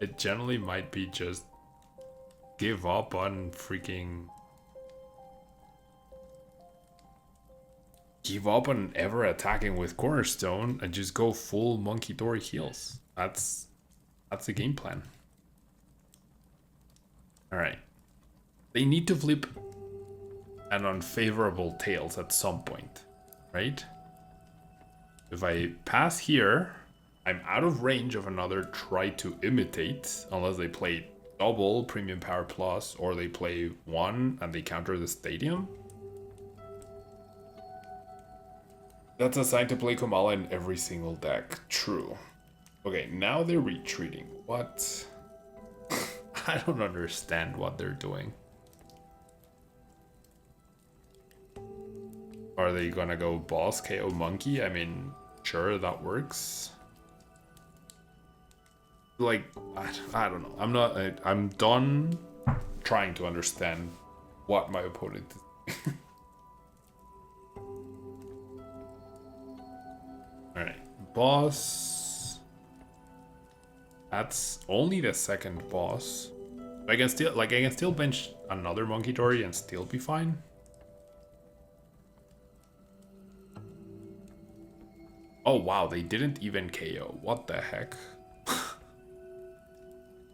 It generally might be just give up on freaking... Give up on ever attacking with Cornerstone and just go full Munkidori heals. That's the game plan. Alright. They need to flip an unfavorable Tails at some point, right? If I pass here, I'm out of range of another try to imitate, unless they play double Premium Power Plus, or they play one and they counter the Stadium. That's a sign to play Komala in every single deck. True. Okay, now they're retreating. What? I don't understand what they're doing. Are they gonna go boss KO Monkey? I mean, sure, that works. Like, I don't know. I'm done trying to understand what my opponent is. Alright, boss. That's only the second boss. I can still bench another Munkidori and still be fine. Oh wow, they didn't even KO. What the heck?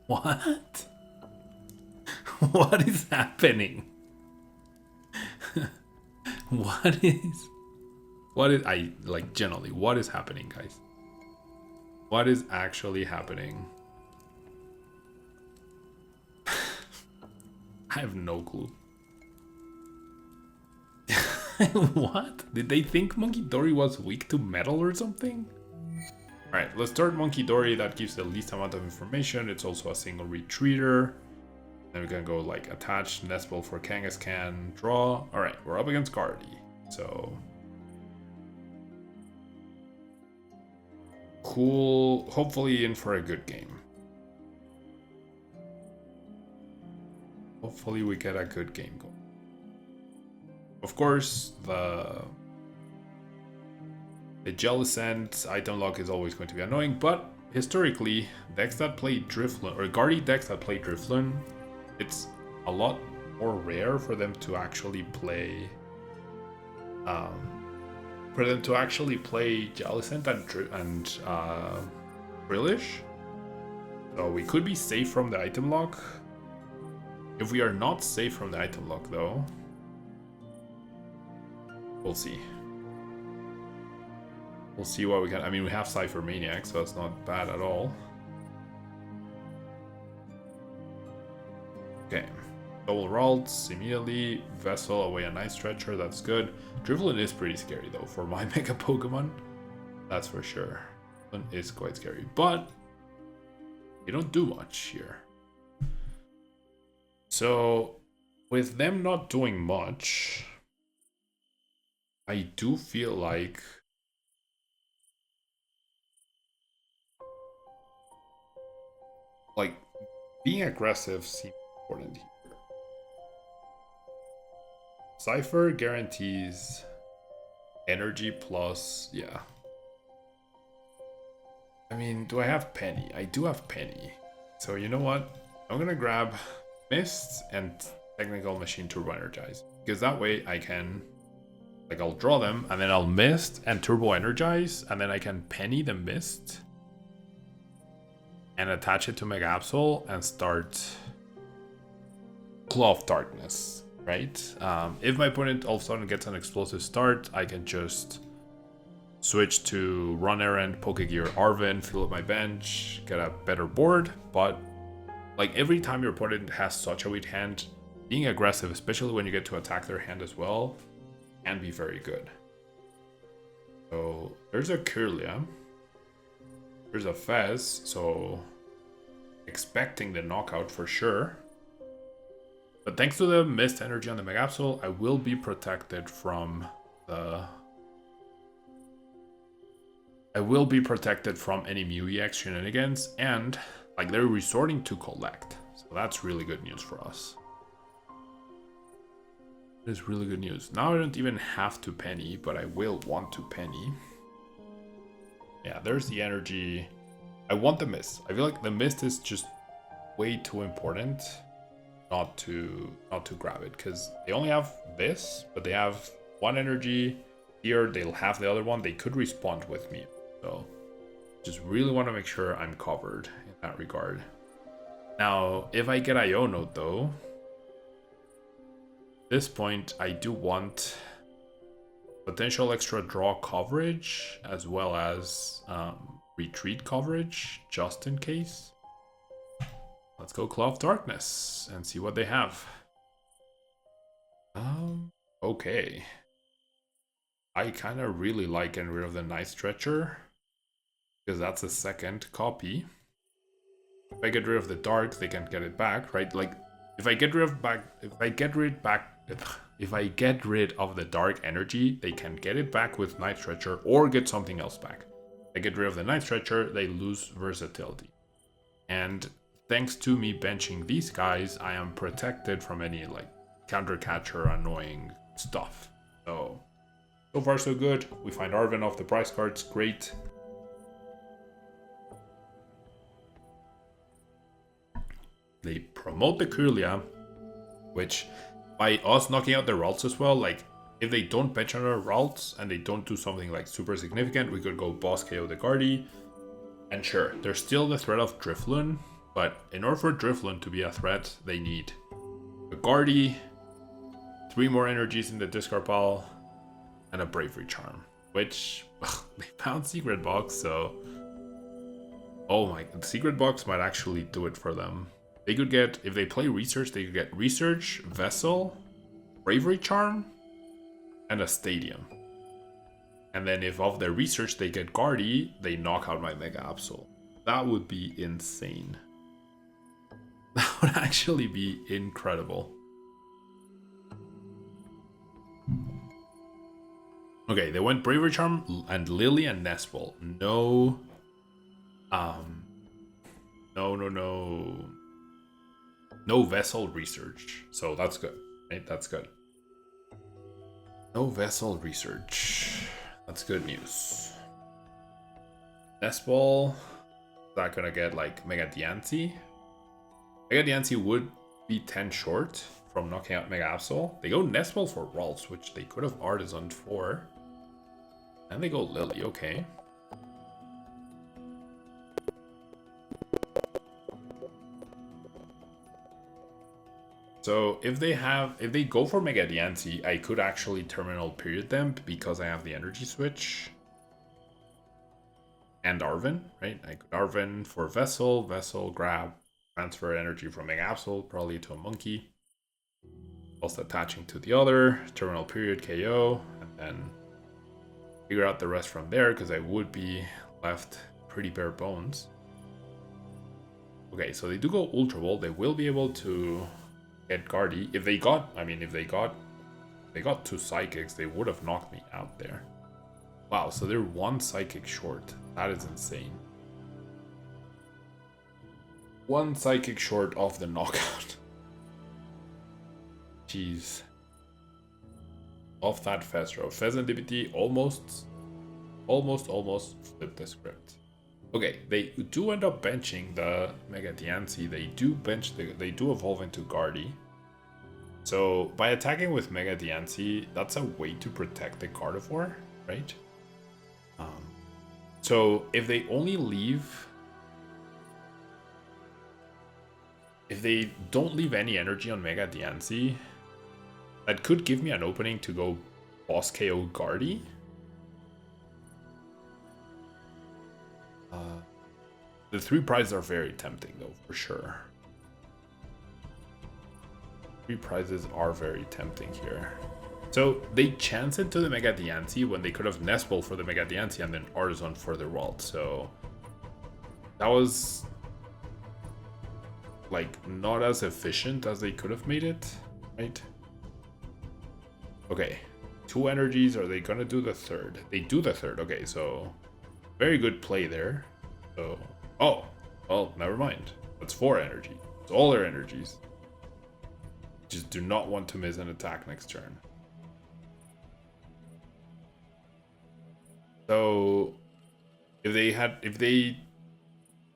What? What is happening? What is generally, what is happening, guys? What is actually happening? I have no clue. What? Did they think Munkidori was weak to metal or something? Alright, let's start Munkidori. That gives the least amount of information. It's also a single retreater. Then we can go like attach, Nest Ball for Kangaskhan, draw. Alright, we're up against Guardy. So... cool. Hopefully in for a good game. Hopefully we get a good game going. Of course, the The Jellicent item lock is always going to be annoying, but historically, decks that play Drifloon, or Guardy decks that play Drifloon, it's a lot more rare for them to actually play Jellicent and Brillish. So we could be safe from the item lock. If we are not safe from the item lock though, we'll see. We'll see what we can. I mean, we have Ciphermaniac, so it's not bad at all. Okay. Double Ralts immediately. Vessel away a Night Stretcher, that's good. Drifloon is pretty scary though for my Mega Pokemon. That's for sure. Drifloon is quite scary, but you don't do much here. So, with them not doing much, I do feel like being aggressive seems important here. Cypher guarantees energy plus, yeah. I mean, do I have Penny? I do have Penny. So you know what? I'm gonna grab Mist and Technical Machine Turbo Energize. Because that way I can, I'll draw them and then I'll Mist and Turbo Energize and then I can Penny the Mist and attach it to Mega Absol and start Claw of Darkness, right? If my opponent all of a sudden gets an explosive start, I can just switch to Run Errand, Pokégear, Arven, fill up my bench, get a better board. But every time your opponent has such a weak hand, being aggressive, especially when you get to attack their hand as well, can be very good. So there's a Kirlia. There's a Fez, so expecting the knockout for sure. But thanks to the Mist Energy on the Mega Absol, I will be protected from the... any Mew EX shenanigans, and they're resorting to collect. So that's really good news for us. It is really good news. Now I don't even have to Penny, but I will want to Penny. Yeah, there's the energy. I want the Mist. I feel like the Mist is just way too important not to grab it, because they only have this, but they have one energy here. They'll have the other one. They could respond with me, so just really want to make sure I'm covered in that regard. Now, if I get Iono though, at this point I do want potential extra draw coverage as well as retreat coverage just in case. Let's go Claw of Darkness and see what they have. Okay. I kind of really like getting rid of the Night Stretcher because that's a second copy. If I get rid of the Dark, they can get it back, right? If I get rid of the Dark Energy, they can get it back with Night Stretcher or get something else back. If I get rid of the Night Stretcher, they lose versatility. And thanks to me benching these guys, I am protected from any counter catcher annoying stuff. So far so good. We find Arven off the prize cards, great. They promote the Kirlia, which by us knocking out the Ralts as well, if they don't bench on our Ralts and they don't do something super significant, we could go boss KO the Guardy. And sure, there's still the threat of Drifloon, but in order for Drifloon to be a threat, they need a Guardy, 3 more energies in the discard pile, and a Bravery Charm, which they found Secret Box, so oh my, the Secret Box might actually do it for them. They could get, if they play Research, they could get Research, Vessel, Bravery Charm, and a Stadium. And then if of their Research they get Guardy, they knock out my Mega Absol. That would be insane. That would actually be incredible. Okay, they went Bravery Charm and Lillie and Nest Ball. No, no Vessel Research. So that's good, right? That's good. No Vessel Research. That's good news. Nest Ball. Is that gonna get like Mega Diancie? Mega Diancie would be 10 short from knocking out Mega Absol. They go Nest Ball for Ralts, which they could have Artisaned for. And they go Lillie, okay. So if they go for Mega Diancie, I could actually terminal period them because I have the Energy Switch. And Arven, right? I could Arven for Vessel, grab, transfer energy from Mega Absol, probably to a monkey. Also attaching to the other, terminal period KO, and then figure out the rest from there because I would be left pretty bare bones. Okay, so they do go Ultra Ball. They will be able to get Guardy. If they got 2 Psychics, they would have knocked me out there. Wow, so they're 1 Psychic short. That is insane. 1 Psychic short of the knockout. Jeez. Off that fast row. Fezandipiti almost flipped the script. Okay, they do end up benching the Mega Diancie. They do evolve into Guardy. So by attacking with Mega Diancie, that's a way to protect the Gardevoir, right? So if they only leave, if they don't leave any energy on Mega Diancie, that could give me an opening to go boss KO Guardy. The 3 prizes are very tempting though, for sure. 3 prizes are very tempting here. So they chance into the Mega Diancie when they could have Nest Ball for the Mega Diancie and then Artisan for the Ralt. So that was like not as efficient as they could have made it, right? Okay, 2 energies. Are they gonna do the 3rd? They do the 3rd. Okay, so very good play there. So oh well, never mind. That's 4 energy. It's all their energies. Just do not want to miss an attack next turn. So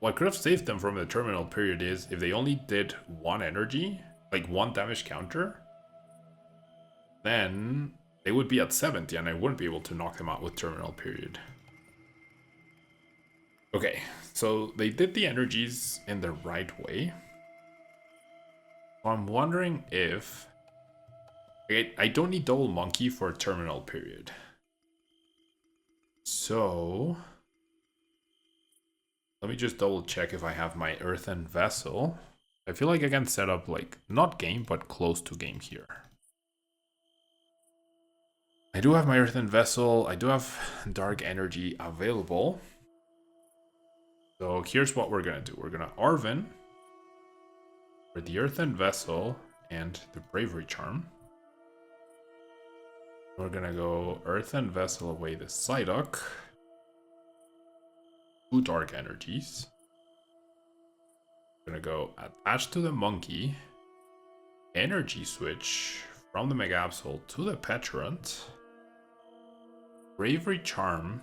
what could have saved them from the terminal period is if they only did 1 energy, like 1 damage counter, then they would be at 70 and I wouldn't be able to knock them out with terminal period. Okay, so they did the energies in the right way. So I'm wondering if I don't need double monkey for a terminal period. So let me just double check if I have my Earthen Vessel. I feel like I can set up like not game but close to game here. I do have my Earthen Vessel. I do have Dark Energy available. So here's what we're gonna do. We're gonna Arven for the Earthen Vessel and the Bravery Charm. We're gonna go Earthen Vessel away the Psyduck. 2 Dark Energies. We're gonna go attach to the monkey. Energy Switch from the Mega Absol to the Pecharunt. Bravery Charm.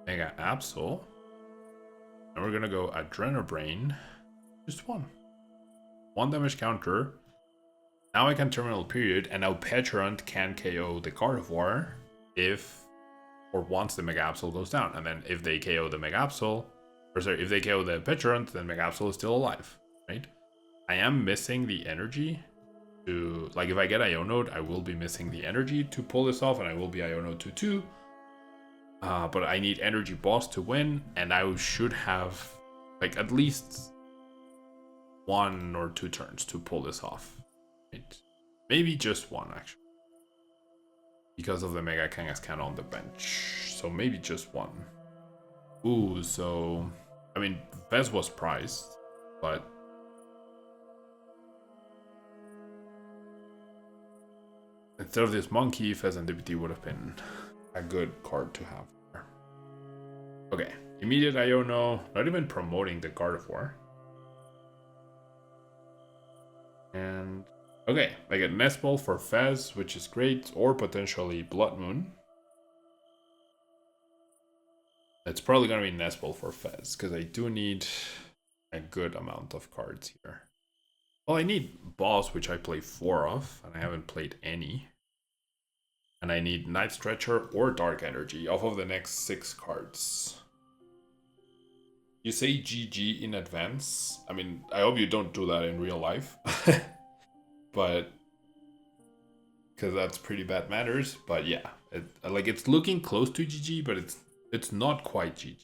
Mega Absol. And we're gonna go Adrenabrain. Just 1. 1 damage counter. Now I can terminal period, and now Pecharunt can KO the Gardevoir if or once the Mega Absol goes down. And then if they KO the Mega Absol, or sorry, if they KO the Pecharunt, then Mega Absol is still alive, right? I am missing the energy to, like if I get Iono'd, I will be missing the energy to pull this off, and I will be Iono'd to 2. But I need Energy Boss to win, and I should have like at least 1 or 2 turns to pull this off. Right? Maybe just 1 actually. Because of the Mega Kangaskhan on the bench. So maybe just 1. Ooh, so I mean Vez was priced, but instead of this monkey, Fezandipiti would have been a good card to have there. Okay, immediate Iono, not even promoting the Gardevoir. And okay, I get Nest Ball for Fez, which is great, or potentially Bloodmoon. It's probably going to be Nest Ball for Fez, because I do need a good amount of cards here. Well, I need Boss, which I play 4 of, and I haven't played any. And I need Night Stretcher or Dark Energy off of the next 6 cards. You say GG in advance. I mean, I hope you don't do that in real life. But because that's pretty bad manners. But yeah, it's looking close to GG, but it's not quite GG.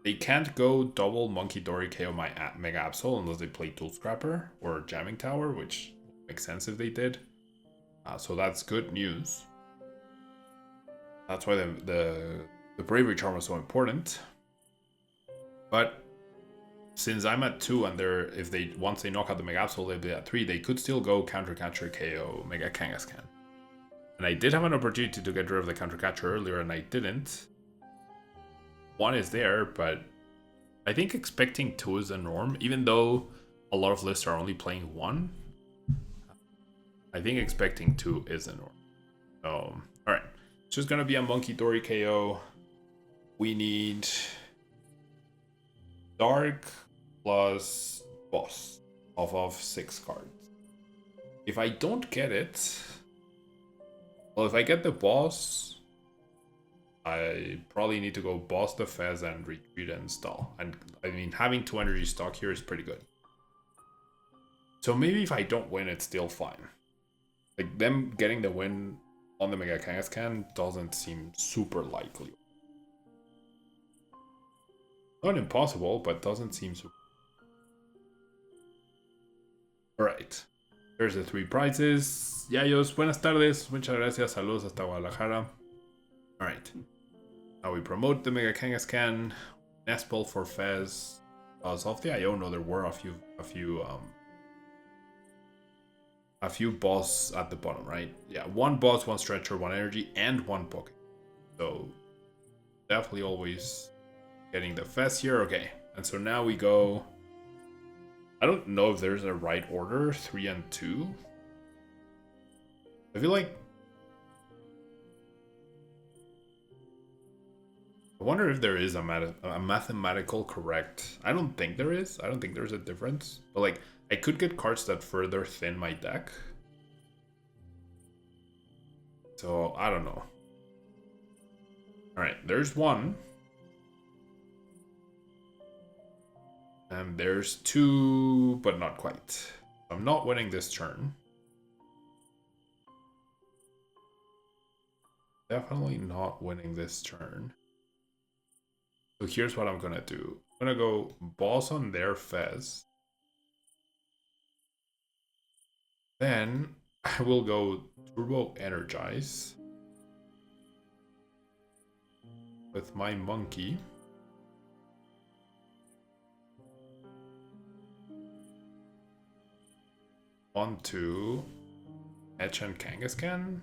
They can't go double Munkidori KO my Mega Absol unless they play Tool Scrapper or Jamming Tower, which makes sense if they did. So that's good news. That's why the Bravery Charm was so important. But since I'm at 2 and once they knock out the Mega Absol, they'll be at 3, they could still go Counter Catcher KO Mega Kangaskhan. And I did have an opportunity to get rid of the Counter Catcher earlier and I didn't. 1 is there, but I think expecting 2 is the norm, even though a lot of lists are only playing 1. I think expecting 2 is the norm. So, alright. It's just gonna be a Munkidori KO. We need Dark plus Boss off of 6 cards. If I don't get it, well, if I get the Boss, I probably need to go Boss the Fez and retreat and stall. And I mean, having 2 energy stock here is pretty good. So maybe if I don't win, it's still fine. Like, them getting the win on the Mega Kangaskhan doesn't seem super likely. Not impossible, but doesn't seem super. Alright. There's the 3 prizes. Yayos, buenas tardes. Muchas gracias. Saludos hasta Guadalajara. Alright. Now we promote the Mega Kangaskhan. Nest Ball for Fez. As of the Iono, there were a few boss at the bottom, right? Yeah, 1 boss, 1 stretcher, 1 energy, and 1 Poké. So definitely always getting the Fez here. Okay, and so now we go. I don't know if there's a right order, 3 and 2. I feel like. I wonder if there is a mathematical correct. I don't think there is. I don't think there's a difference. But like, I could get cards that further thin my deck. So I don't know. Alright, there's 1. And there's 2, but not quite. I'm not winning this turn. Definitely not winning this turn. So here's what I'm gonna do. I'm gonna go Boss on their Fez. Then I will go Turbo Energize with my monkey. On to Edge and Kangaskhan.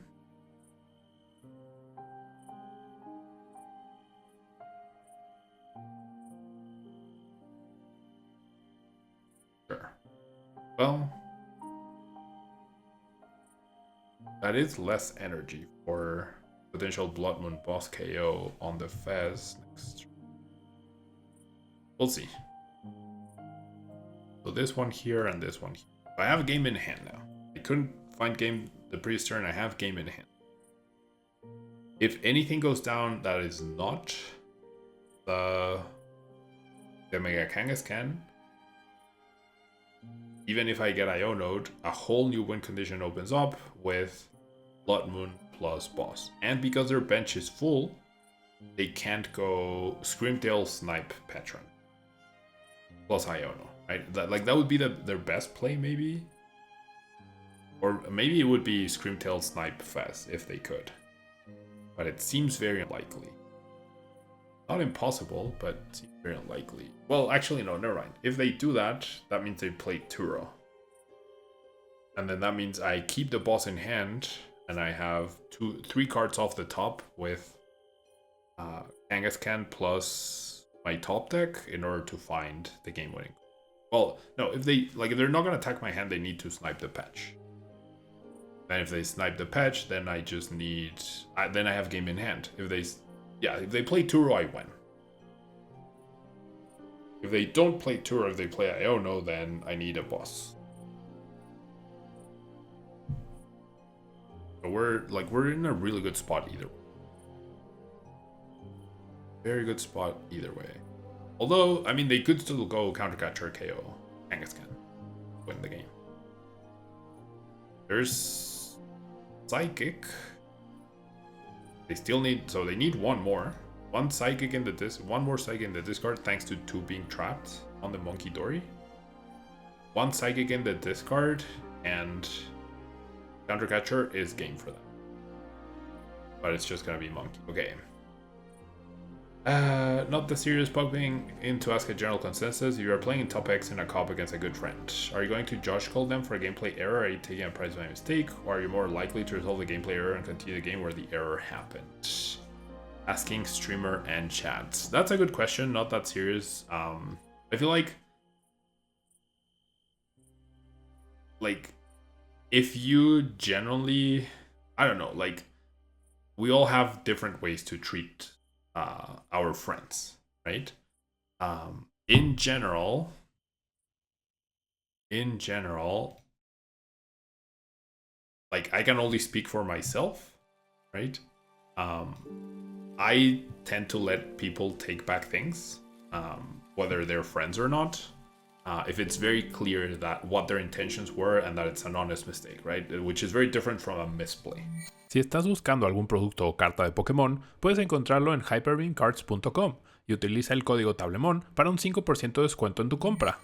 Sure. Well, that is less energy for potential Bloodmoon boss KO on the Fez next. We'll see. So this one here and this one here. I have a game in hand now. I couldn't find game the previous turn. I have game in hand. If anything goes down that is not the Mega Kangaskhan, even if I get Iono'd, a whole new win condition opens up with Bloodmoon plus Boss. And because their bench is full, they can't go Screamtail, Snipe, Pecharunt plus Iono. Right? That would be their best play, maybe. Or maybe it would be Screamtail, Snipe, Fez, if they could. But it seems very unlikely. Not impossible, but it seems very unlikely. Well, actually, no, never mind. If they do that, that means they play Turo. And then that means I keep the boss in hand, and I have 3 cards off the top with Kangaskhan plus my top deck in order to find the game winning. Well, no, if they're not gonna attack my hand, they need to snipe the patch. Then if they snipe the patch, then I just need then I have game in hand. If they Yeah, if they play Turo, I win. If they don't play Turo, if they play Iono, then I need a boss. So we're in a really good spot either way. Very good spot either way. Although, I mean, they could still go Countercatcher KO Kangaskhan. Win the game. There's Psychic. They still need, so they need one more. One Psychic in the one more Psychic in the discard thanks to 2 being trapped on the Munkidori. One Psychic in the discard and Countercatcher is game for them. But it's just gonna be Monkey. Okay. Not the serious popping in to ask a general consensus. You are playing in top X in a co-op against a good friend. Are you going to Josh call them for a gameplay error? Are you taking a prize by mistake? Or are you more likely to resolve the gameplay error and continue the game where the error happened? Asking streamer and chat. That's a good question, not that serious. I feel like if you generally, I don't know, like we all have different ways to treat our friends, right? In general, like I can only speak for myself, right? I tend to let people take back things, whether they're friends or not, if it's very clear that what their intentions were and that it's an honest mistake, right? Which is very different from a misplay. Si estás buscando algún producto o carta de Pokémon, puedes encontrarlo en hyperbeamcards.com y utiliza el código TWM para un 5% de descuento en tu compra.